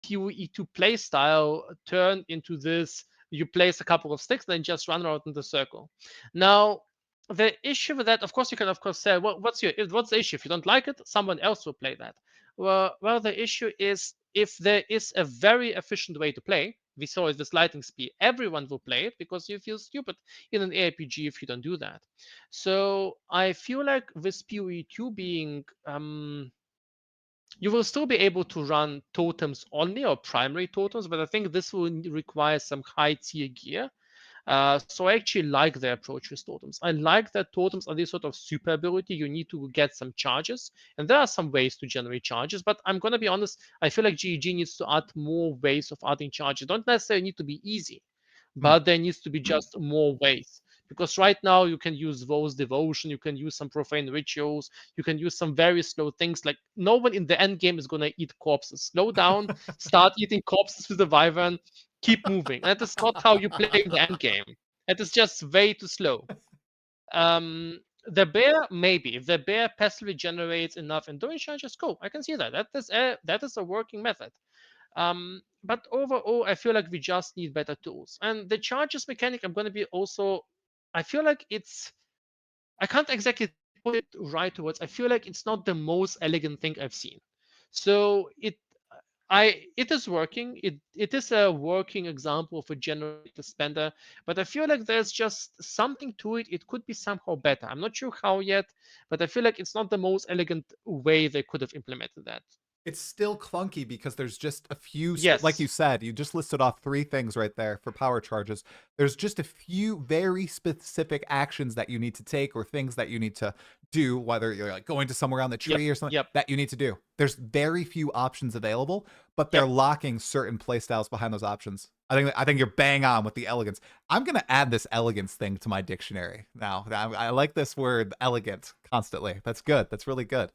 S2: PoE2 play style turn into this you place a couple of sticks, then just run around in the circle. Now, the issue with that, of course, you can of course say, well, what's the issue? If you don't like it, someone else will play that. Well, the issue is if there is a very efficient way to play, we saw it with lightning speed, everyone will play it because you feel stupid in an ARPG if you don't do that. So I feel like with PoE2 being you will still be able to run totems only or primary totems, but I think this will require some high tier gear. So I actually like the approach with totems. I like that totems are this sort of super ability. You need to get some charges, and there are some ways to generate charges. But I'm gonna be honest, I feel like GEG needs to add more ways of adding charges. Don't necessarily need to be easy,
S1: Hmm.
S2: but there needs to be just more ways. Because right now you can use Vo's devotion, you can use some profane rituals, you can use some very slow things. Like no one in the end game is gonna eat corpses. Slow down, start eating corpses with the wyvern, keep moving. That is not how you play in the end game. That is just way too slow. The bear, maybe if the bear passively generates enough endurance charges, cool. I can see that. That is a working method. But overall, I feel like we just need better tools. And the charges mechanic, I'm going to be also, I feel like I can't exactly put it right towards. I feel like it's not the most elegant thing I've seen. So it is working. It is a working example of a generator spender, but I feel like there's just something to it. It could be somehow better. I'm not sure how yet, but I feel like it's not the most elegant way they could have implemented that.
S1: It's still clunky because there's just a few like you
S2: Yes.
S1: said, you just listed off 3 things right there for power charges. There's just a few very specific actions that you need to take or things that you need to do, whether you're like going to somewhere on the
S2: Yep.
S1: tree or something
S2: Yep.
S1: that you need to do. There's very few options available, but they're
S2: Yep.
S1: locking certain playstyles behind those options. I think you're bang on with the elegance. I'm gonna add this elegance thing to my dictionary now. I like this word elegant constantly. That's good. That's really good.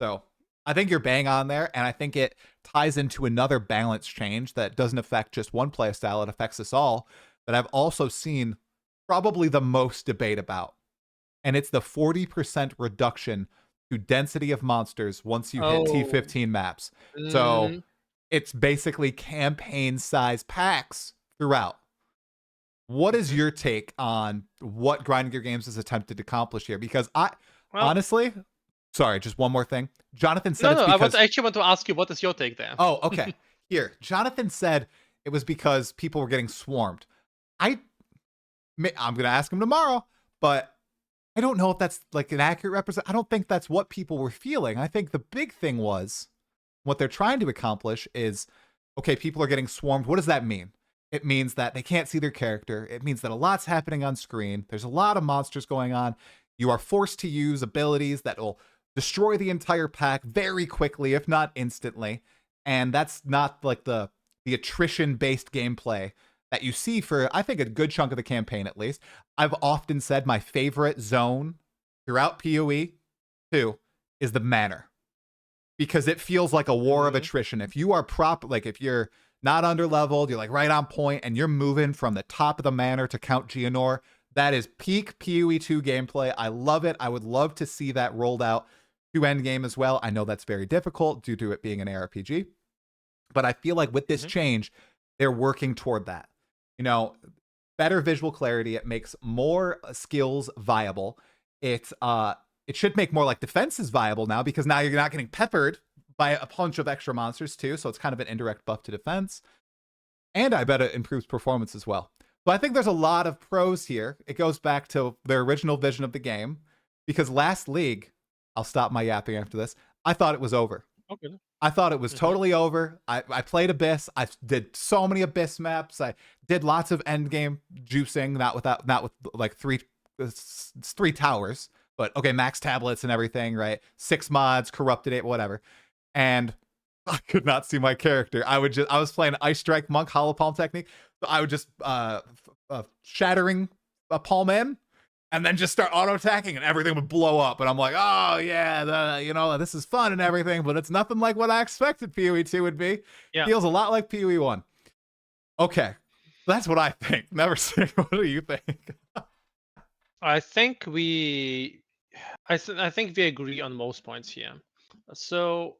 S1: So I think you're bang on there, and I think it ties into another balance change that doesn't affect just one playstyle, it affects us all, that I've also seen probably the most debate about. And it's the 40% reduction to density of monsters once you hit
S2: Oh.
S1: T15 maps. So
S2: Mhm.
S1: it's basically campaign size packs throughout. What is
S2: Mhm.
S1: your take on what Grinding Gear Games has attempted to accomplish here? Because I
S2: Well,
S1: honestly, sorry, just one more thing. Jonathan said
S2: no,
S1: it's
S2: no.
S1: because
S2: I actually want to ask you, what is your take there?
S1: oh, okay. Here, Jonathan said it was because people were getting swarmed. I I'm gonna ask him tomorrow, but I don't know if that's like an accurate represent. I don't think that's what people were feeling. I think the big thing was what they're trying to accomplish is okay. People are getting swarmed. What does that mean? It means that they can't see their character. It means that a lot's happening on screen. There's a lot of monsters going on. You are forced to use abilities that will destroy the entire pack very quickly, if not instantly. And that's not like the attrition-based gameplay that you see for, I think, a good chunk of the campaign, at least. I've often said my favorite zone throughout PoE2 is the manor, because it feels like a war of attrition. If you are if you're not under-leveled, you're like right on point, and you're moving from the top of the manor to Count Geonor, that is peak PoE2 gameplay. I love it. I would love to see that rolled out to Endgame as well. I know that's very difficult due to it being an ARPG, but I feel like with this change, they're working toward that. You know, better visual clarity. It makes more skills viable. It should make more like defenses viable now, because now you're not getting peppered by a bunch of extra monsters too. So it's kind of an indirect buff to defense. And I bet it improves performance as well. So I think there's a lot of pros here. It goes back to their original vision of the game, because last league, I'll stop my yapping after this, I thought it was over.
S2: Okay.
S1: I thought it was totally over. I played Abyss. I did so many Abyss maps. I did lots of endgame juicing, not with like three towers, but okay, max tablets and everything, right? 6 mods, corrupted it, whatever. And I could not see my character. I was playing Ice Strike Monk Hollow Palm technique. So I would just shattering a palm in, and then just start auto attacking, and everything would blow up. And I'm like, oh yeah, this is fun and everything, but it's nothing like what I expected PoE2 would be. Yeah. Feels a lot like PoE1. Okay, that's what I think. Neversink, what do you think?
S2: I think we agree on most points here. So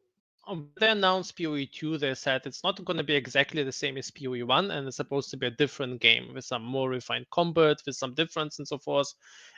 S2: they announced PoE2, they said it's not going to be exactly the same as PoE1, and it's supposed to be a different game with some more refined combat, with some difference and so forth.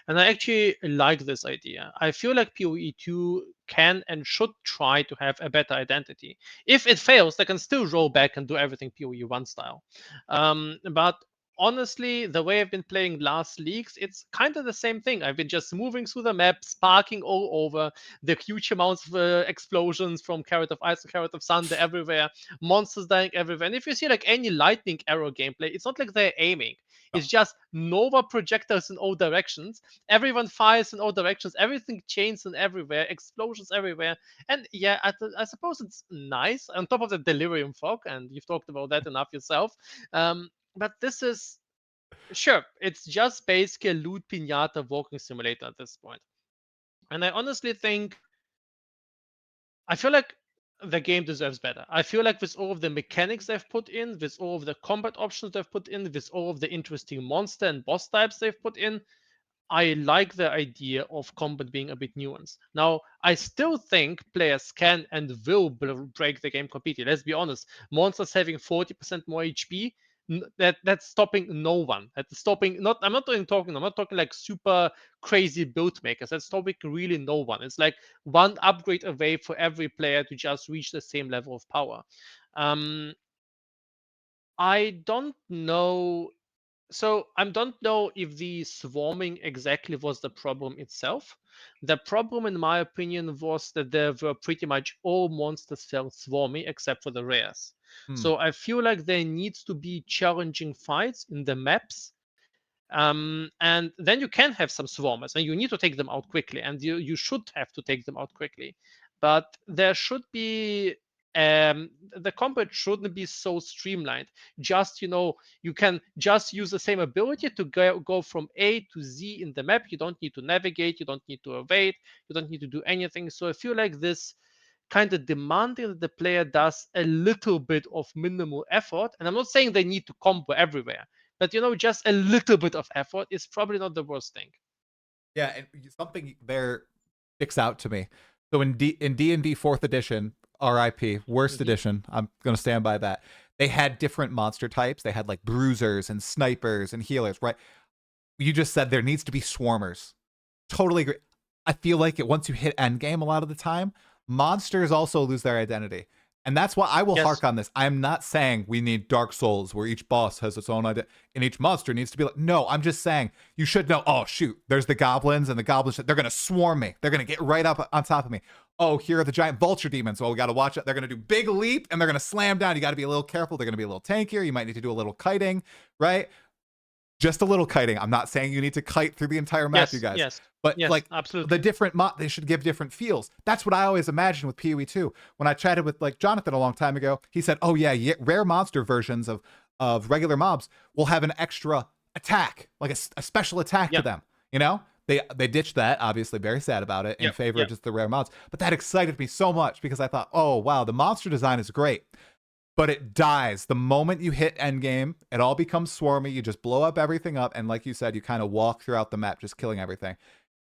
S2: And I actually like this idea. I feel like PoE2 can and should try to have a better identity. If it fails, they can still roll back and do everything PoE1 style. But honestly, the way I've been playing last leagues, it's kind of the same thing. I've been just moving through the map, sparking all over, the huge amounts of explosions from Carrot of Ice and Carrot of Thunder everywhere, monsters dying everywhere. And if you see like any lightning arrow gameplay, it's not like they're aiming. It's just Nova projectors in all directions. Everyone fires in all directions. Everything chains in everywhere. Explosions everywhere. And yeah, I suppose it's nice. On top of the delirium fog, and you've talked about that enough yourself. But this is, sure, it's just basically a loot pinata walking simulator at this point. And I honestly think, I feel like the game deserves better. I feel like with all of the mechanics they've put in, with all of the combat options they've put in, with all of the interesting monster and boss types they've put in, I like the idea of combat being a bit nuanced. Now, I still think players can and will break the game completely. Let's be honest. Monsters having 40% more HP, that's stopping no one. That's stopping not. I'm not talking. I'm not talking like super crazy build makers. That's stopping really no one. It's like one upgrade away for every player to just reach the same level of power. I don't know, so I don't know if the swarming exactly was the problem itself. The problem, in my opinion, was that there were pretty much all monsters felt swarmy except for the rares. So I feel like there needs to be challenging fights in the maps. And then you can have some swarmers, and you need to take them out quickly, and you should have to take them out quickly. But there should be the combat shouldn't be so streamlined. Just you can just use the same ability to go from A to Z in the map. You don't need to navigate, you don't need to evade, you don't need to do anything. So I feel like this kind of demanding that the player does a little bit of minimal effort. And I'm not saying they need to combo everywhere, but just a little bit of effort is probably not the worst thing.
S1: Yeah, and something there sticks out to me. So in D&D 4th edition, RIP, worst edition, I'm going to stand by that. They had different monster types. They had like bruisers and snipers and healers, right? You just said there needs to be swarmers. Totally agree. I feel like once you hit endgame a lot of the time, monsters also lose their identity. And that's why I will hark on this. I'm not saying we need Dark Souls where each boss has its own identity and each monster needs to be like, no, I'm just saying you should know, oh shoot, there's the goblins, and the goblins, they're going to swarm me. They're going to get right up on top of me. oh, here are the giant vulture demons. Well, we got to watch it. They're going to do big leap and they're going to slam down. You got to be a little careful. They're going to be a little tankier. You might need to do a little kiting, right? Just a little kiting. I'm not saying you need to kite through the entire map, you
S2: Yes,
S1: guys.
S2: yes,
S1: But
S2: yes,
S1: like the
S2: absolutely.
S1: different they should give different feels. That's what I always imagined with PoE2. When I chatted with like Jonathan a long time ago, he said, "Oh yeah, rare monster versions of regular mobs will have an extra attack, like a special attack to
S2: Yeah,
S1: them." You know, they ditched that. Obviously, very sad about it in
S2: yeah,
S1: favor
S2: yeah.
S1: of just the rare mods. But that excited me so much because I thought, "Oh wow, the monster design is great." But it dies the moment you hit endgame. It all becomes swarmy. You just blow up everything up, and like you said, you kind of walk throughout the map, just killing everything.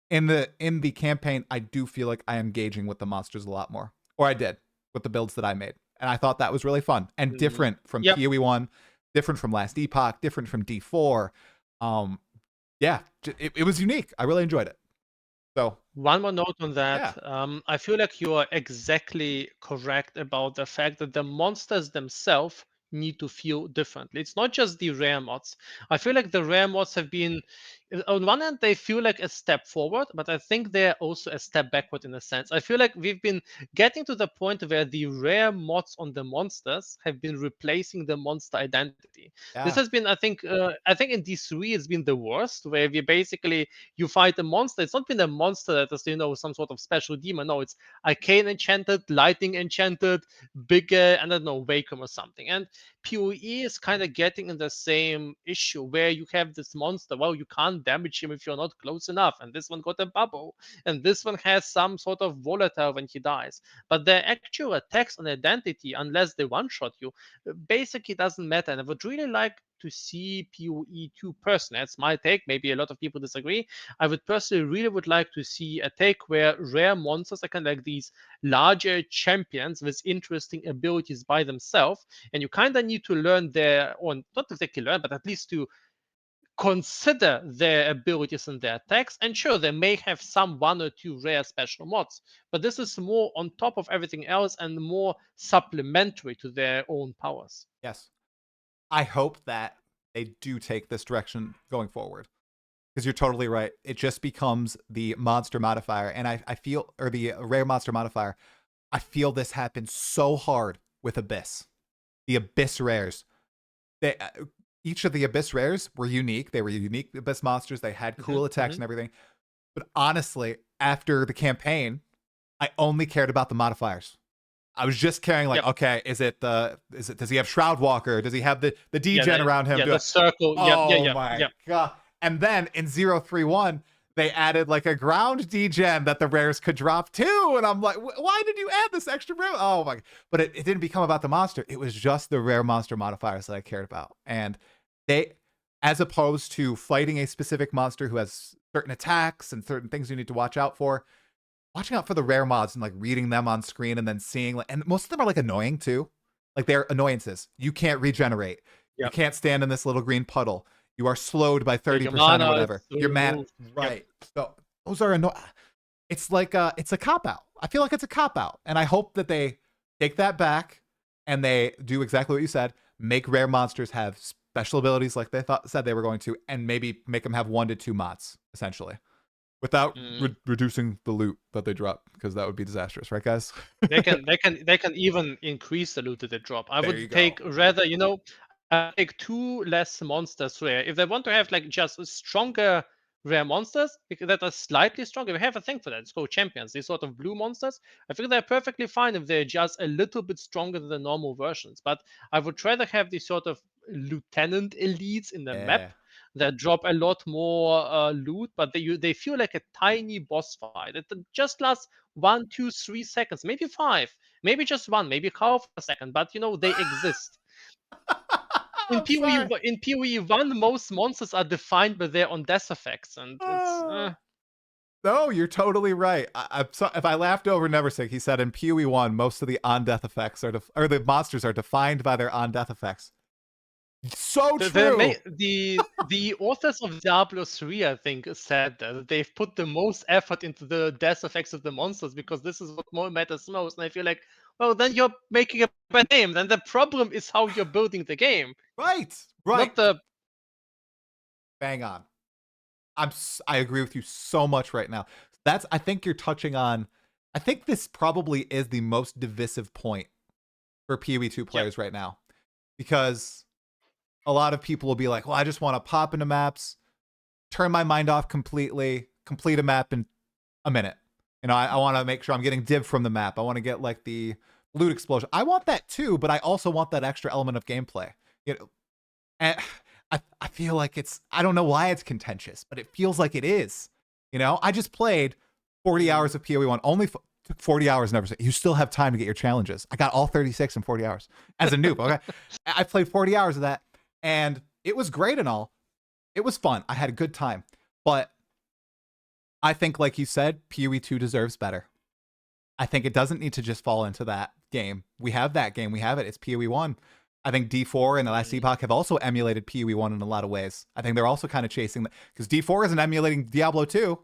S1: In the campaign, I do feel like I am engaging with the monsters a lot more, or I did with the builds that I made, and I thought that was really fun and
S2: Mm,
S1: different from
S2: yep.
S1: PoE1, different from Last Epoch, different from D4. Um, yeah, it was unique. I really enjoyed it. So
S2: One more note on that.
S1: yeah,
S2: I feel like you are exactly correct about the fact that the monsters themselves need to feel differently. It's not just the rare mods. I feel like the rare mods have been, on one hand, they feel like a step forward, but I think they're also a step backward in a sense. I feel like we've been getting to the point where the rare mods on the monsters have been replacing the monster identity. This
S1: yeah,
S2: has been, I think in D3 it's been the worst, where we basically you fight a monster. It's not been a monster that is, some sort of special demon. No, it's arcane enchanted, lightning enchanted, bigger, and I don't know, Wacom or something. And PoE is kind of getting in the same issue where you have this monster. Well, you can't damage him if you're not close enough. And this one got a bubble. And this one has some sort of volatile when he dies. But their actual attacks on identity, unless they one shot you, basically doesn't matter. And I would really like to see PoE2 personally. That's my take. Maybe a lot of people disagree. I would personally really would like to see a take where rare monsters are kind of like these larger champions with interesting abilities by themselves, and you kind of need to learn their own, not exactly learn, but at least to consider their abilities and their attacks. And sure, they may have some one or two rare special mods, but this is more on top of everything else and more supplementary to their own powers.
S1: yes. I hope that they do take this direction going forward. Because you're totally right. It just becomes the monster modifier. And I feel, or the rare monster modifier, I feel this happened so hard with Abyss. The Abyss rares. They, each of the Abyss rares were unique. They were unique Abyss monsters. They had
S2: Hmm.
S1: cool attacks
S2: Hmm.
S1: and everything. But honestly, after the campaign, I only cared about the modifiers. I was just caring like,
S2: Yep.
S1: okay, does he have Shroud Walker? Does he have the
S2: Yeah.
S1: degen around him?
S2: Yeah. The circle. Yep. Yeah.
S1: Oh
S2: Yeah.
S1: my
S2: Yeah.
S1: god. And then in 031, they added like a ground degen that the rares could drop too. And I'm like, why did you add this extra rare? Oh my. But it didn't become about the monster. It was just the rare monster modifiers that I cared about. And they, as opposed to fighting a specific monster who has certain attacks and certain things you need to watch out for, watching out for the rare mods and like reading them on screen and then seeing like, and most of them are like annoying too. Like they're annoyances. You can't regenerate. You
S2: Yep.
S1: can't stand in this little green puddle. You are slowed by
S2: Yeah. Your
S1: 30% or
S2: mana is
S1: whatever. Your man,
S2: removed. Yep.
S1: right. So those are annoying. It's a cop out. I feel like it's a cop out. And I hope that they take that back and they do exactly what you said. Make rare monsters have special abilities like they said they were going to, and maybe make them have 1 to 2 mods, essentially, without
S2: Mm.
S1: reducing the loot that they drop, because that would be disastrous, right, guys?
S2: They can even increase the loot that they drop. I
S1: There you
S2: would
S1: go.
S2: take rather, I take two less monsters rare. If they want to have like just stronger rare monsters that are slightly stronger, we have a thing for that. It's called champions. These sort of blue monsters. I think they're perfectly fine if they're just a little bit stronger than the normal versions. But I would rather have these sort of lieutenant elites in the map
S1: Yeah.
S2: that drop a lot more loot, but they feel like a tiny boss fight. It just lasts 1, 2, 3 seconds, maybe five, maybe just one, maybe half a second, but they exist. In
S1: I'm sorry.
S2: PoE 1, most monsters are defined by their own death effects, and it's
S1: No, you're totally right. I'm so, if I laughed over Neversink, he said in PoE1, most of the on-death effects or the monsters are defined by their on-death effects. So true.
S2: the authors of Diablo 3, I think, said that they've put the most effort into the death effects of the monsters because this is what more matters most. And I feel like, well, then you're making a bad game. Then the problem is how you're building the game,
S1: Right. Right.
S2: not the.
S1: Bang on. I agree with you so much right now. I think you're touching on I think this probably is the most divisive point for PoE2
S2: Yeah.
S1: players right now, because a lot of people will be like, well, I just want to pop into maps, turn my mind off completely, complete a map in a minute. You know, I want to make sure I'm getting div from the map. I want to get like the loot explosion. I want that too, but I also want that extra element of gameplay. You know, and I feel like I don't know why it's contentious, but it feels like it is. You know, I just played 40 hours of PoE1, only 40 hours, never say. You still have time to get your challenges. I got all 36 in 40 hours as a noob, okay? I played 40 hours of that, and it was great and all. It was fun. I had a good time. But I think, like you said, PoE2 deserves better. I think it doesn't need to just fall into that game. We have that game. We have it. It's PoE1. I think D4 and the last Epoch have also emulated PoE1 in a lot of ways. I think they're also kind of chasing that, because D4 isn't emulating Diablo 2,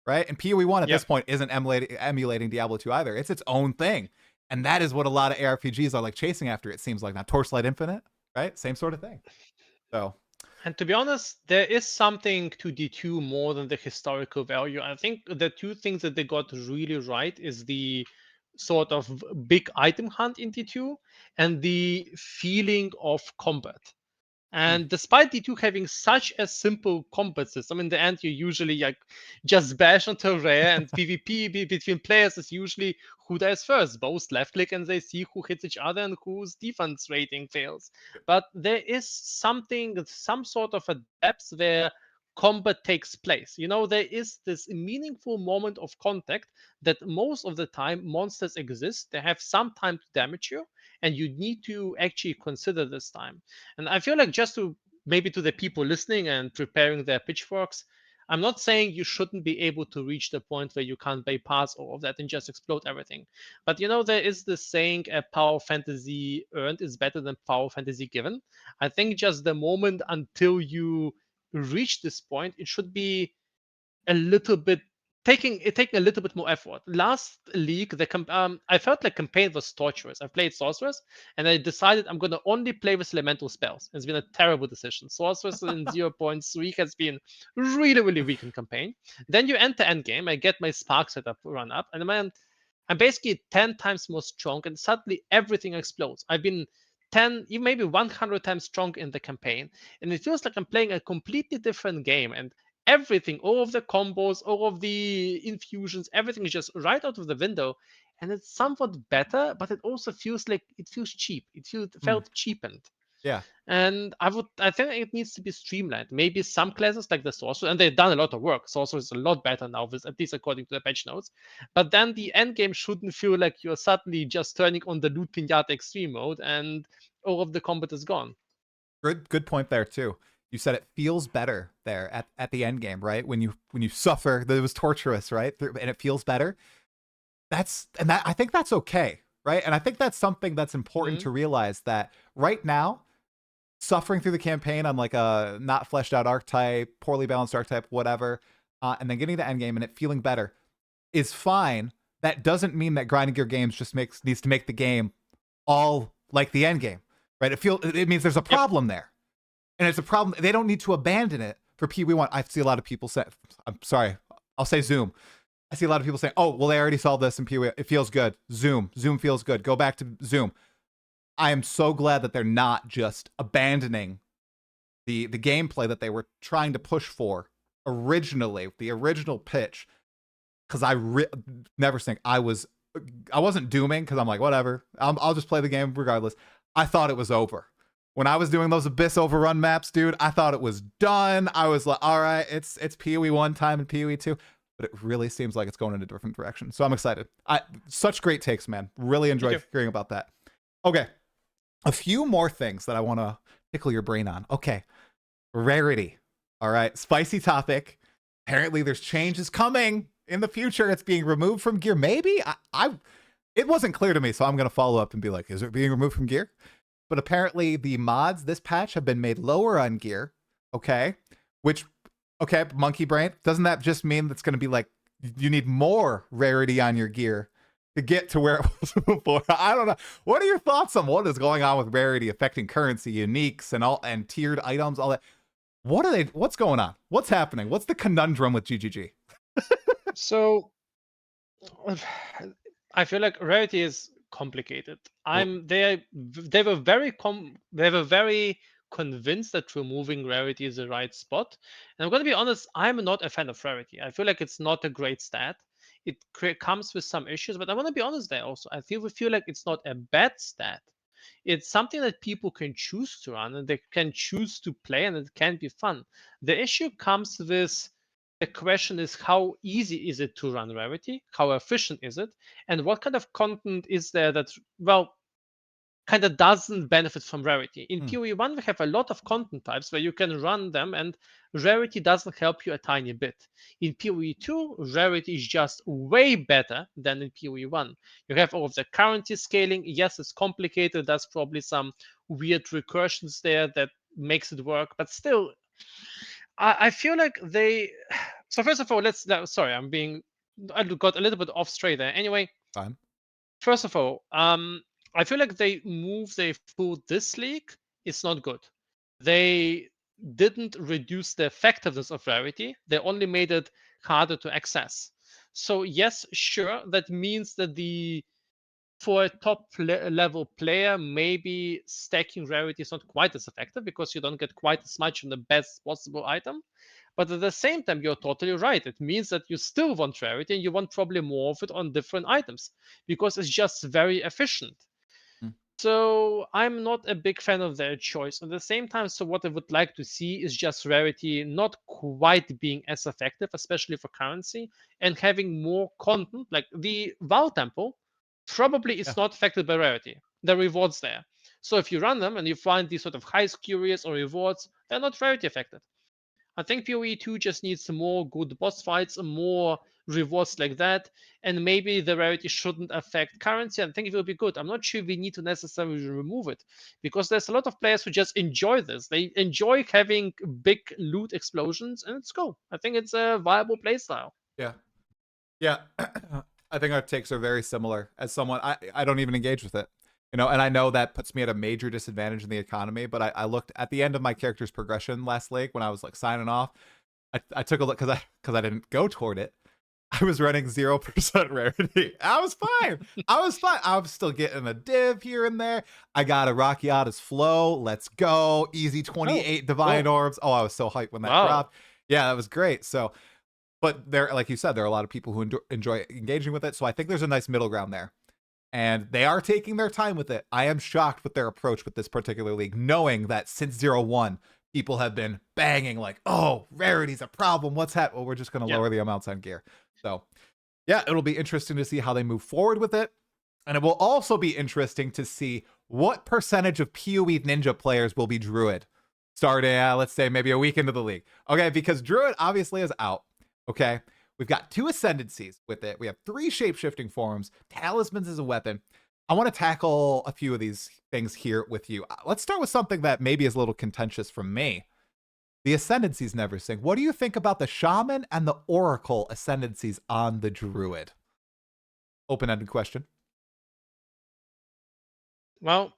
S1: right? And PoE1 at this point isn't emulating Diablo 2 either. It's its own thing. And that is what a lot of ARPGs are like chasing after, it seems like. Now, Torchlight Infinite, right? Same sort of thing. So,
S2: and to be honest, there is something to D2 more than the historical value. I think the two things that they got really right is the sort of big item hunt in D2 and the feeling of combat. And despite D2 having such a simple combat system, in the end, you usually like just bash until rare, and PvP between players is usually who dies first. Both left click and they see who hits each other and whose defense rating fails. But there is something, some sort of a depth where combat takes place. You know, there is this meaningful moment of contact that most of the time monsters exist. They have some time to damage you, and you need to actually consider this time. And I feel like, just to maybe to the people listening and preparing their pitchforks, I'm not saying you shouldn't be able to reach the point where you can't bypass all of that and just explode everything. But you know, there is this saying, power fantasy earned is better than power fantasy given. I think just the moment until you reach this point, it should be a little bit taking a little bit more effort. Last league, I felt like campaign was torturous. I played sorceress, and I decided I'm gonna only play with elemental spells. It's been a terrible decision. Sorceress in 0.3 has been really, really weak in campaign. Then you enter endgame. I get my spark setup run up, and man, I'm basically 10 times more strong, and suddenly everything explodes. I've been 10, even maybe 100 times strong in the campaign, and it feels like I'm playing a completely different game. And everything, all of the combos, all of the infusions, everything is just right out of the window. And it's somewhat better, but it also feels like it feels cheap. Felt cheapened.
S1: yeah.
S2: And I think it needs to be streamlined. Maybe some classes like the sorcerer, and they've done a lot of work. Sorcerer is a lot better now, with, at least according to the patch notes. But then the end game shouldn't feel like you're suddenly just turning on the loot pinata extreme mode and all of the combat is gone.
S1: Good point there too. You said it feels better there at the end game, right? When you suffer, that it was torturous, right? And it feels better. I think that's okay, right? And I think that's something that's important to realize, that right now, suffering through the campaign on like a not fleshed out archetype, poorly balanced archetype, whatever, and then getting to end game and it feeling better is fine. That doesn't mean that grinding your games just needs to make the game all like the end game, right? It means there's a problem there, and it's a problem. They don't need to abandon it for PoE1. I see a lot of people say, I'm sorry, I'll say Zoom. I see a lot of people saying, oh, well, they already solved this in PoE. It feels good. Zoom feels good. Go back to Zoom. I am so glad that they're not just abandoning the gameplay that they were trying to push for originally, the original pitch. Because Neversink, I wasn't dooming, because I'm like, whatever, I'll just play the game regardless. I thought it was over. When I was doing those Abyss overrun maps, dude, I thought it was done. I was like, all right, it's PoE1 time and PoE2. But it really seems like it's going in a different direction. So I'm excited. Such great takes, man. Really enjoyed hearing about that. Okay. A few more things that I want to tickle your brain on. Okay. Rarity. All right. Spicy topic. Apparently there's changes coming in the future. It's being removed from gear. Maybe it wasn't clear to me. So I'm going to follow up and be like, is it being removed from gear? But apparently the mods this patch have been made lower on gear. Okay. Okay, monkey brain. Doesn't that just mean that's going to be like, you need more rarity on your gear to get to where it was before? I don't know. What are your thoughts on what is going on with rarity affecting currency, uniques, and tiered items, all that? What's going on? What's happening? What's the conundrum with GGG?
S2: So I feel like rarity is complicated.
S1: Well,
S2: They were very convinced that removing rarity is the right spot. And I'm gonna be honest, I'm not a fan of rarity. I feel like it's not a great stat. It comes with some issues, but I want to be honest there also. I feel like it's not a bad stat. It's something that people can choose to run and they can choose to play, and it can be fun. The issue comes with the question is how easy is it to run rarity? How efficient is it? And what kind of content is there that, well, kind of doesn't benefit from rarity? In
S1: hmm,
S2: PoE1, we have a lot of content types where you can run them, and rarity doesn't help you a tiny bit. In PoE2, rarity is just way better than in PoE1. You have all of the currency scaling. Yes, it's complicated. There's probably some weird recursions there that makes it work, but still, I feel like they. So first of all, sorry, I got a little bit off straight there. Anyway,
S1: fine.
S2: first of all, I feel like they move they food this league. It's not good. They didn't reduce the effectiveness of rarity. They only made it harder to access. So yes, sure, that means that the for a level player, maybe stacking rarity is not quite as effective because you don't get quite as much on the best possible item. But at the same time, you're totally right. It means that you still want rarity and you want probably more of it on different items because it's just very efficient.
S1: Hmm,
S2: So I'm not a big fan of their choice. At the same time, so what I would like to see is just rarity not quite being as effective, especially for currency, and having more content. Like the Val Temple probably
S1: yeah.
S2: is not affected by rarity. The rewards there. So if you run them and you find these sort of high curious or rewards, they're not rarity affected. I think PoE2 just needs some more good boss fights, more rewards like that, and maybe the rarity shouldn't affect currency. I think it will be good. I'm not sure we need to necessarily remove it because there's a lot of players who just enjoy this. They enjoy having big loot explosions, and it's cool. I think it's a viable playstyle.
S1: Yeah. Yeah. I think our takes are very similar. As someone, I don't even engage with it. And I know that puts me at a major disadvantage in the economy, but I looked at the end of my character's progression last league when I was like signing off. I took a look because I didn't go toward it. I was running 0% rarity. I was fine. I was fine. I was still getting a div here and there. I got a Rakiata's flow. Let's go. Easy
S2: Oh,
S1: 28 divine
S2: cool.
S1: orbs. Oh, I was so hyped when that
S2: Wow.
S1: dropped. Yeah, that was great. So, but there, like you said, there are a lot of people who enjoy engaging with it. So I think there's a nice middle ground there. And they are taking their time with it. I am shocked with their approach with this particular league, knowing that since 0-1, people have been banging like, oh, rarity's a problem. What's happening? Well, we're just going to
S2: Yeah.
S1: lower the amounts on gear. So yeah, it'll be interesting to see how they move forward with it. And it will also be interesting to see what percentage of PoE Ninja players will be Druid starting, let's say, maybe a week into the league. Okay, because Druid obviously is out. Okay, we've got 2 ascendancies with it. We have 3 shape-shifting forms. Talismans is a weapon. I want to tackle a few of these things here with you. Let's start with something that maybe is a little contentious from me. The ascendancies Neversink. What do you think about the shaman and the oracle ascendancies on the druid? Open-ended question.
S2: Well,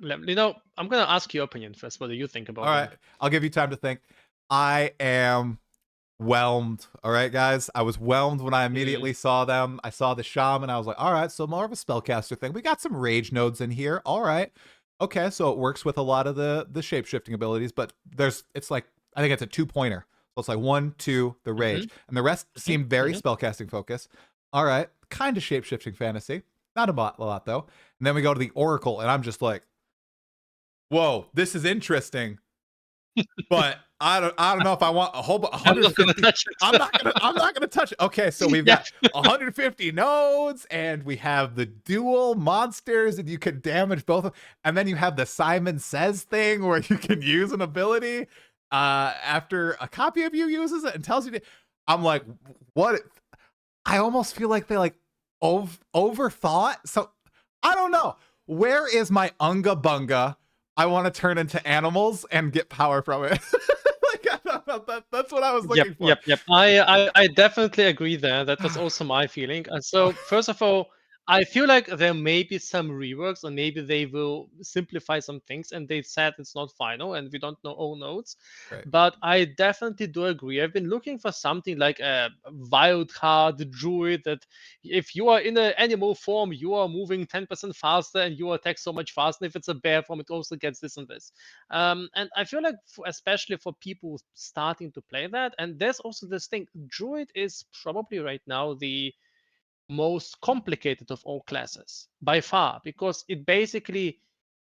S2: I'm gonna ask your opinion first. What do you think
S1: All
S2: about
S1: right,
S2: them?
S1: I'll give you time to think. I am whelmed. All right, guys. I was whelmed when I
S2: Mm,
S1: immediately saw them. I saw the shaman. I was like, all right, so more of a spellcaster thing. We got some rage nodes in here. All right. Okay, so it works with a lot of the shape-shifting abilities, but it's like, I think it's a 2-pointer. So it's like 1, 2, the
S2: mm-hmm,
S1: rage. And the rest
S2: mm-hmm,
S1: seem very
S2: mm-hmm.
S1: spellcasting focus. All right. Kind of shape-shifting fantasy. Not a lot though. And then we go to the oracle, and I'm just like, whoa, this is interesting, but I don't know if I want a whole
S2: I'm not gonna
S1: 150.
S2: touch
S1: I'm not gonna touch it. Okay, so
S2: it.
S1: we've
S2: Yeah.
S1: got 150 nodes, and we have the dual monsters, and you can damage both of them. And then you have the Simon Says thing where you can use an ability after a copy of you uses it and tells you to. I'm like, what? I almost feel like they like overthought. So I don't know. Where is my Unga Bunga? I want to turn into animals and get power from it. Like, I don't know, that's what I was
S2: Yep,
S1: looking for.
S2: yep, yep. I definitely agree there. That was also my feeling. And so, first of all, I feel like there may be some reworks, or maybe they will simplify some things. And they said it's not final, and we don't know all nodes.
S1: Right.
S2: But I definitely do agree. I've been looking for something like a wild card druid that, if you are in an animal form, you are moving 10% faster and you attack so much faster. And if it's a bear form, it also gets this and this. And I feel like, especially for people starting to play that, and there's also this thing: druid is probably right now the most complicated of all classes by far, because it basically,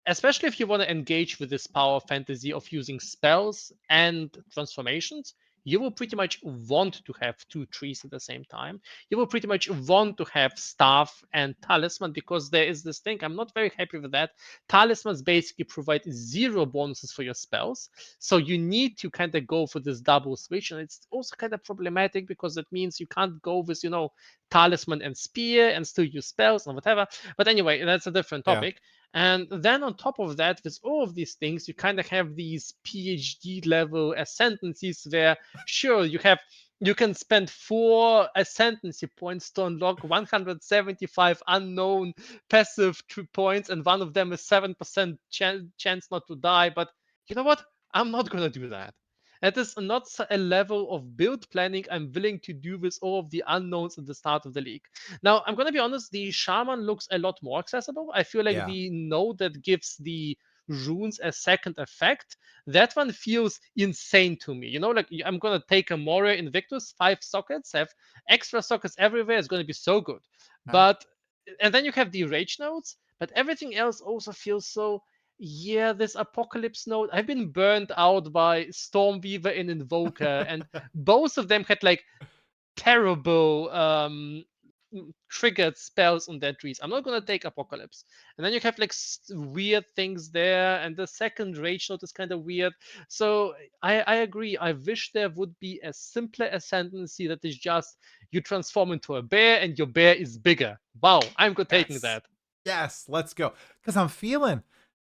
S2: especially if you want to engage with this power fantasy of using spells and transformations, you will pretty much want to have two trees at the same time. You will pretty much want to have staff and talisman, because there is this thing. I'm not very happy with that. Talismans basically provide zero bonuses for your spells. So you need to kind of go for this double switch. And it's also kind of problematic, because it means you can't go with, talisman and spear and still use spells and whatever. But anyway, that's a different
S1: Yeah.
S2: topic. And then on top of that, with all of these things, you kind of have these PhD level ascendancies where, sure, you can spend 4 ascendancy points to unlock 175 unknown passive points, and one of them is 7% chance not to die. But you know what? I'm not gonna do that. That is not a level of build planning I'm willing to do with all of the unknowns at the start of the league. Now, I'm going to be honest, the Shaman looks a lot more accessible. I feel like
S1: Yeah.
S2: the node that gives the runes a second effect, that one feels insane to me. Like, I'm going to take a Moria Invictus, 5 sockets, have extra sockets everywhere. It's going to be so good.
S1: Okay.
S2: But, and then you have the rage nodes, but everything else also feels so, yeah, this apocalypse node. I've been burned out by Stormweaver and Invoker, and both of them had like terrible triggered spells on their trees. I'm not gonna take Apocalypse. And then you have like weird things there, and the second rage note is kind of weird. So I agree. I wish there would be a simpler ascendancy that is just, you transform into a bear and your bear is bigger. Wow, I'm good taking
S1: Yes.
S2: that.
S1: Yes. Let's go. Because I'm feeling,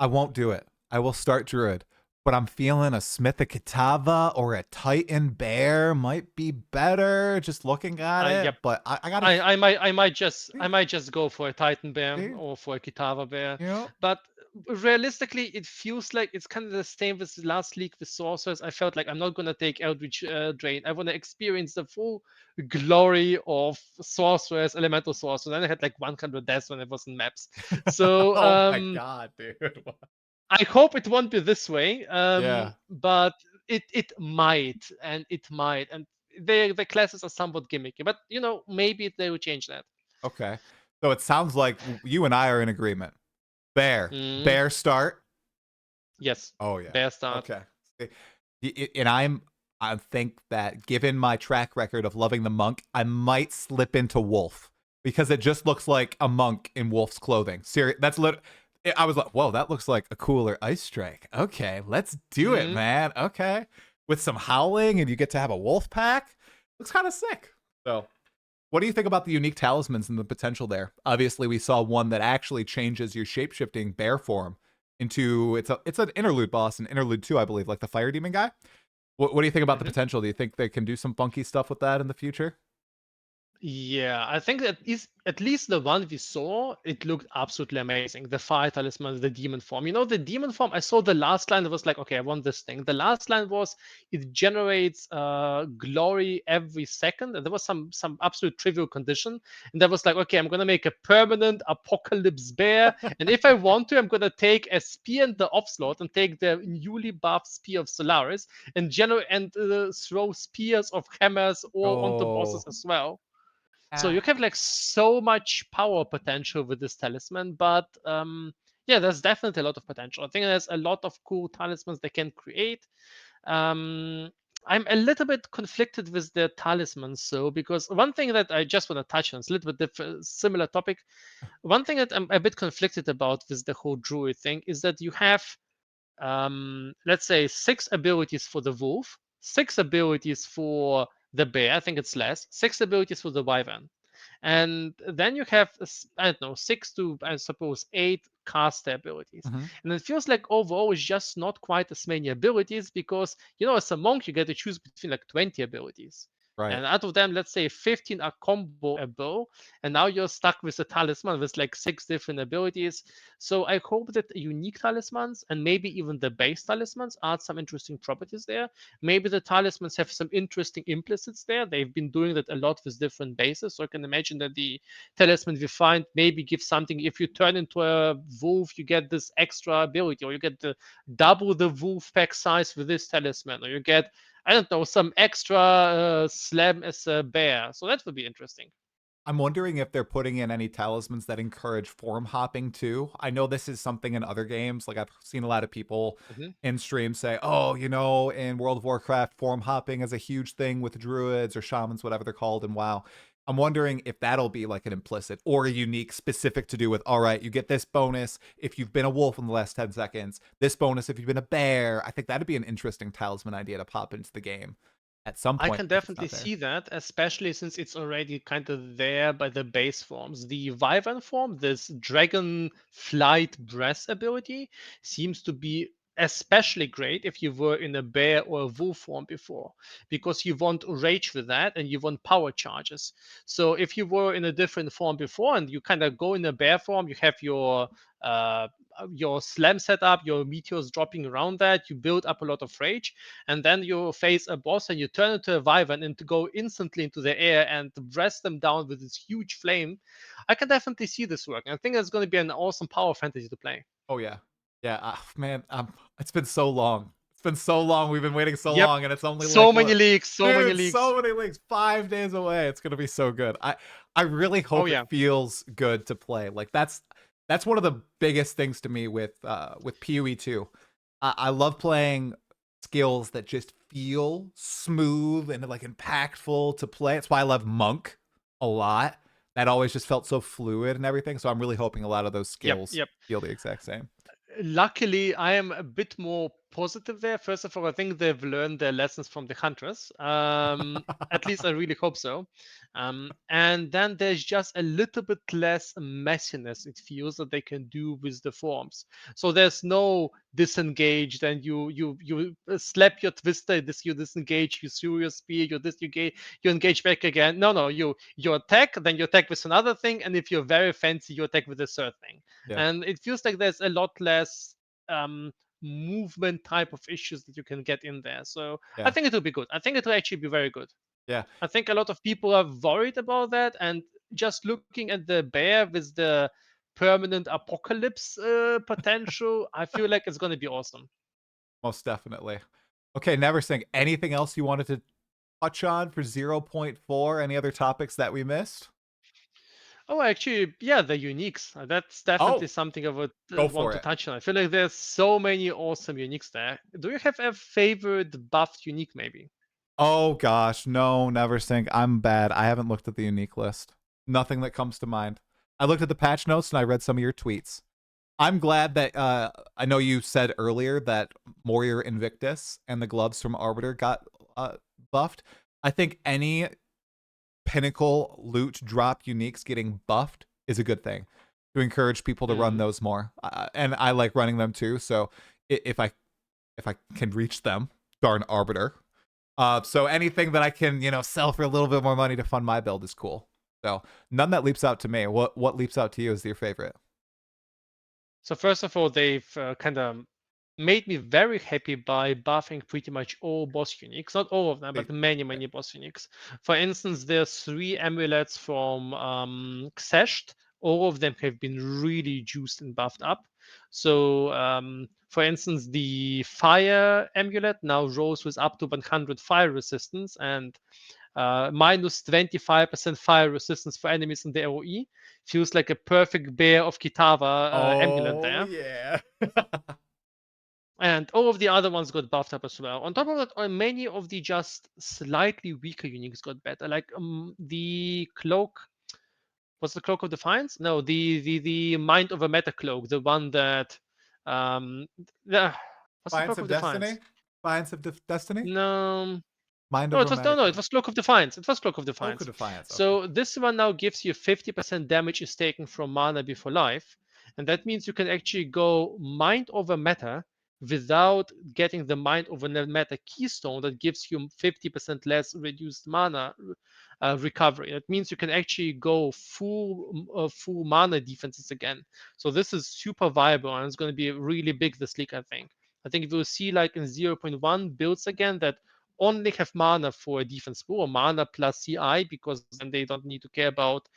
S1: I won't do it. I will start Druid, but I'm feeling a Smith of Kitava or a Titan Bear might be better just looking at it.
S2: Yep.
S1: But I gotta
S2: I might just go for a Titan bear
S1: see,
S2: or for a Kitava bear,
S1: you know?
S2: but realistically, it feels like it's kind of the same with the last league with sorcerers. I felt like I'm not gonna take Eldritch Drain. I want to experience the full glory of sorcerers, elemental sorcerers. And then I had like 100 deaths when it was in maps. So
S1: Oh my god, dude.
S2: I hope it won't be this way.
S1: Yeah.
S2: But it might, and it might, and the classes are somewhat gimmicky. But maybe they will change that.
S1: Okay. So it sounds like you and I are in agreement. Bear.
S2: Mm,
S1: Bear start.
S2: yes,
S1: Oh yeah.
S2: bear start.
S1: Okay. And I think that given my track record of loving the monk, I might slip into wolf because it just looks like a monk in wolf's clothing. Serious. I was like, whoa, that looks like a cooler ice strike. Okay, let's do it,
S2: Mm,
S1: man. Okay, with some howling, and you get to have a wolf pack. Looks kind of sick. So, what do you think about the unique talismans and the potential there? Obviously, we saw one that actually changes your shapeshifting bear form into it's an interlude boss in interlude 2, I believe, like the fire demon guy. What do you think about the
S2: mhm.
S1: potential? Do you think they can do some funky stuff with that in the future?
S2: Yeah, I think that is at least the one we saw. It looked absolutely amazing. The fire talisman, the demon form. The demon form. I saw the last line. It was like, okay, I want this thing. The last line was, it generates glory every second, and there was some absolute trivial condition. And that was like, okay, I'm gonna make a permanent apocalypse bear, and if I want to, I'm gonna take a spear and the off slot and take the newly buffed spear of Solaris and generate and throw spears of hammers or onto bosses
S1: Oh,
S2: as well. So you
S1: ah,
S2: have like so much power potential with this talisman, but yeah, there's definitely a lot of potential. I think there's a lot of cool talismans they can create. Um, I'm a little bit conflicted with the talismans, so because one thing that I just want to touch on is a little bit different, similar topic. One thing that I'm a bit conflicted about with the whole druid thing is that you have, let's say, 6 abilities for the wolf, 6 abilities for the bear. I think it's less. 6 abilities for the wyvern, and then you have, I don't know, 6 to, I suppose, 8 caster abilities.
S1: mhm.
S2: And it feels like overall it's just not quite as many abilities, because as a monk you get to choose between like 20 abilities.
S1: Right.
S2: And out of them, let's say 15 are comboable, and now you're stuck with a talisman with like 6 different abilities. So I hope that unique talismans and maybe even the base talismans add some interesting properties there. Maybe the talismans have some interesting implicits there. They've been doing that a lot with different bases. So I can imagine that the talisman we find maybe gives something. If you turn into a wolf, you get this extra ability, or you get the double the wolf pack size with this talisman, or you get, I don't know, some extra slam as a bear. So that would be interesting.
S1: I'm wondering if they're putting in any talismans that encourage form hopping too. I know this is something in other games. Like I've seen a lot of people
S2: Mhm.
S1: in stream say, "Oh, you know, in World of Warcraft, form hopping is a huge thing with druids or shamans, whatever they're called." And WoW, I'm wondering if that'll be like an implicit or a unique, specific to do with. All right, you get this bonus if you've been a wolf in the last 10 seconds. This bonus if you've been a bear. I think that'd be an interesting talisman idea to pop into the game at some
S2: I
S1: point
S2: can
S1: if it's
S2: definitely
S1: not there.
S2: see that, especially since it's already kind of there by the base forms. The Wyvern form, this Dragon Flight Breath ability, seems to be especially great if you were in a bear or a wolf form before, because you want rage with that and you want power charges. So if you were in a different form before and you kind of go in a bear form, you have uh, your slam setup, your meteors dropping around that, you build up a lot of rage, and then you face a boss and you turn into a wyvern and to go instantly into the air and dress them down with this huge flame. I can definitely see this working. I think it's going to be an awesome power fantasy to play.
S1: Oh yeah, yeah. Man, it's been so long. It's been so long. We've been waiting so
S2: Yep.
S1: long, and it's only
S2: So
S1: like
S2: many
S1: what,
S2: leaks, so many
S1: dude?
S2: leaks.
S1: So many links. 5 days away. It's gonna be so good. I really
S2: Oh
S1: hope it
S2: yeah.
S1: feels good to play. Like that's one of the biggest things to me with PoE2. I love playing skills that just feel smooth and like impactful to play. That's why I love Monk a lot. That always just felt so fluid and everything. So I'm really hoping a lot of those
S2: Yep,
S1: skills
S2: yep.
S1: feel the exact same.
S2: Luckily, I am a bit more positive there. First of all, I think they've learned their lessons from the hunters. At least I really hope so. And then there's just a little bit less messiness, it feels, that they can do with the forms. So there's no disengaged and you slap your twister, this you disengage, you throw your spear, you disengage, you engage back again. No, you attack, then you attack with another thing, and if you're very fancy, you attack with a third thing.
S1: Yeah,
S2: And it feels like there's a lot less um, movement type of issues that you can get in there. So I
S1: yeah,
S2: think it will be good. I think it will actually be very good.
S1: yeah.
S2: I think a lot of people are worried about that, and just looking at the bear with the permanent apocalypse potential, I feel like it's going to be awesome.
S1: Most definitely. Okay, Neversink, anything else you wanted to touch on for 0.4? Any other topics that we missed?
S2: Oh, actually, yeah, the uniques. That's definitely
S1: Oh,
S2: something I would
S1: go
S2: want
S1: for
S2: to
S1: it.
S2: touch on. I feel like there's so many awesome uniques there. Do you have a favorite buffed unique, maybe?
S1: Oh gosh, no, Neversink. I'm bad. I haven't looked at the unique list. Nothing that comes to mind. I looked at the patch notes and I read some of your tweets. I'm glad that I know you said earlier that Warrior Invictus and the gloves from Arbiter got buffed. I think any pinnacle loot drop uniques getting buffed is a good thing to encourage people to run
S2: Mm.
S1: those more. And I like running them too. So if I can reach them, darn Arbiter. So anything that I can sell for a little bit more money to fund my build is cool. So none that leaps out to me. What leaps out to you as your favorite?
S2: So first of all, they've kind of made me very happy by buffing pretty much all boss uniques. Not all of them, but
S1: Wait,
S2: many,
S1: okay.
S2: many boss uniques. For instance, there's 3 amulets from Xesht. All of them have been really juiced and buffed up. So, for instance, the fire amulet now rolls with up to 100 fire resistance and minus 25% fire resistance for enemies in the AoE. Feels like a perfect bear of Kitava amulet
S1: Oh
S2: there.
S1: yeah.
S2: And all of the other ones got buffed up as well. On top of that, many of the just slightly weaker uniques got better. Like the cloak, was the cloak of defiance? No, the mind of a meta cloak, the one that um, the, what's the
S1: Defiance
S2: cloak
S1: of
S2: of
S1: Destiny?
S2: defiance?
S1: Defiance of Destiny?
S2: No,
S1: Mind
S2: no,
S1: of
S2: it was no,
S1: Romantic
S2: no. It
S1: Cloak.
S2: was Cloak of Defiance. It was Cloak of
S1: Cloak of
S2: Defiance.
S1: Defiance. Okay.
S2: So this one now gives you 50% damage is taken from mana before life, and that means you can actually go mind over matter without getting the mind over matter keystone that gives you 50% less reduced mana recovery. That means you can actually go full mana defenses again. So this is super viable, and it's going to be really big this league, I think. I think if you'll see like in 0.1 builds again that only have mana for a defense pool, or mana plus CI, because then they don't need to care about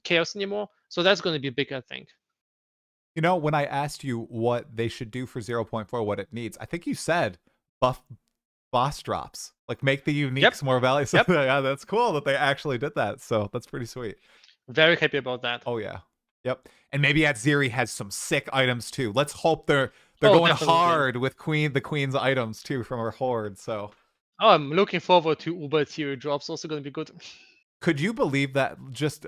S2: chaos anymore. So that's going to be big, I think.
S1: You know, when I asked you what they should do for 0.4, what it needs, I think you said buff boss drops, like make the uniques more valuable. So yeah, that's cool that they actually did that. So that's pretty sweet.
S2: Very happy about that.
S1: Oh yeah, yep. And maybe Atziri has some sick items too. Let's hope they're going definitely hard with the queen's items too from her horde. So
S2: I'm looking forward to Uber Atziri drops. Also going to be good.
S1: Could you believe that? Just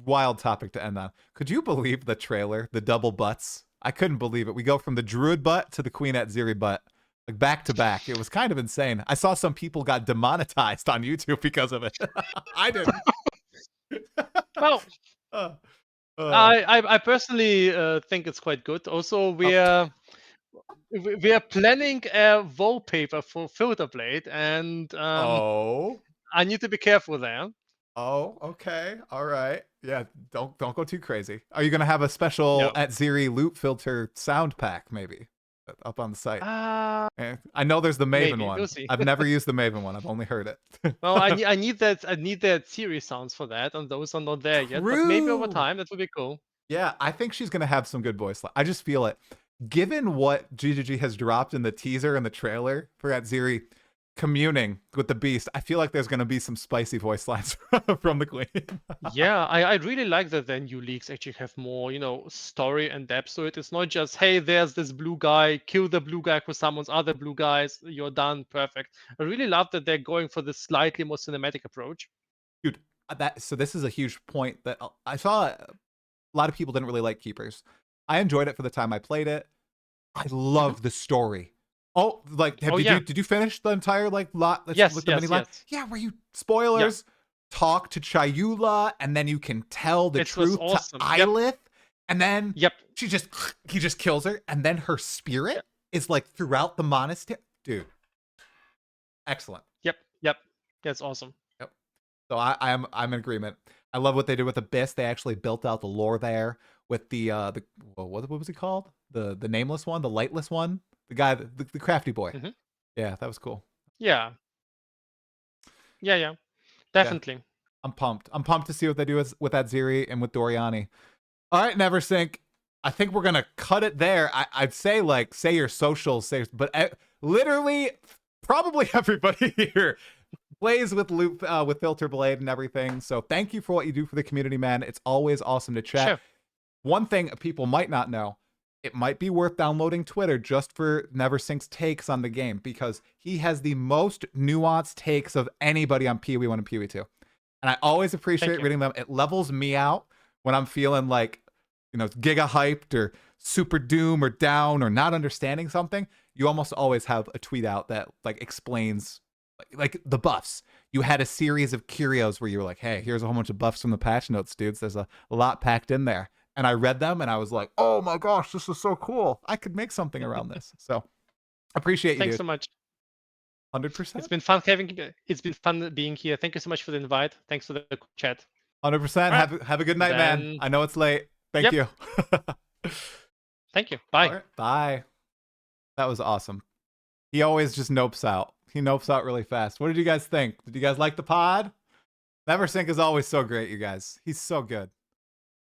S1: wild topic to end on. Could you believe the trailer, the double butts? I couldn't believe it. We go from the Druid butt to the Queen Atziri butt, like back to back. It was kind of insane. I saw some people got demonetized on YouTube because of it. I didn't.
S2: Well, I personally think it's quite good. Also, we are planning a wallpaper for Filterblade, and I need to be careful there.
S1: Oh, okay. All right. Yeah, don't go too crazy. Are you going to have a special Atziri loop filter sound pack maybe up on the site? I know there's the Maven one. I've never used the Maven one. I've only heard it.
S2: Well, I need that series sounds for that, and those are not there yet. But maybe over time that would be cool.
S1: Yeah, I think she's going to have some good voice. I just feel it. Given what GGG has dropped in the teaser and the trailer for Atziri communing with the beast, I feel like there's going to be some spicy voice lines from the queen.
S2: Yeah, I really like that the new leaks actually have more, story and depth. So it is not just, hey, there's this blue guy, kill the blue guy for someone's other blue guys, you're done, perfect. I really love that they're going for this slightly more cinematic approach.
S1: Dude, so this is a huge point that I saw. A lot of people didn't really like Keepers. I enjoyed it for the time I played it. I love the story. Oh, like did you finish the entire lot?
S2: Yes,
S1: with the mini line? Yeah, where you spoilers talk to Chayula, and then you can tell the truth to Ilith, and then he just kills her, and then her spirit is like throughout the monastery. Dude, excellent.
S2: Yep, that's awesome.
S1: Yep. So I'm in agreement. I love what they did with Abyss. They actually built out the lore there with the what was he called? The nameless one, the lightless one. The guy, the crafty boy. Yeah, that was cool.
S2: Yeah, definitely.
S1: Yeah. I'm pumped. I'm pumped to see what they do with Atziri and with Doriani. All right, Neversink. I think we're gonna cut it there. I'd say say your socials, but literally, probably everybody here plays with with Filterblade and everything. So thank you for what you do for the community, man. It's always awesome to chat.
S2: Sure.
S1: One thing people might not know. It might be worth downloading Twitter just for Neversink's takes on the game, because he has the most nuanced takes of anybody on PoE1 and PoE2. And I always appreciate reading them. It levels me out when I'm feeling giga hyped or super doom or down or not understanding something. You almost always have a tweet out that explains like the buffs. You had a series of curios where you were like, hey, here's a whole bunch of buffs from the patch notes, dudes. There's a lot packed in there. And I read them and I was like, oh my gosh, this is so cool. I could make something around this. So appreciate you.
S2: Thanks so much.
S1: 100%.
S2: It's been fun being here. Thank you so much for the invite. Thanks for the chat.
S1: 100%. Right. Have a good night, man. I know it's late. Thank you.
S2: Thank you. Bye.
S1: Right. Bye. That was awesome. He always just nopes out. He nopes out really fast. What did you guys think? Did you guys like the pod? Neversink is always so great, you guys. He's so good.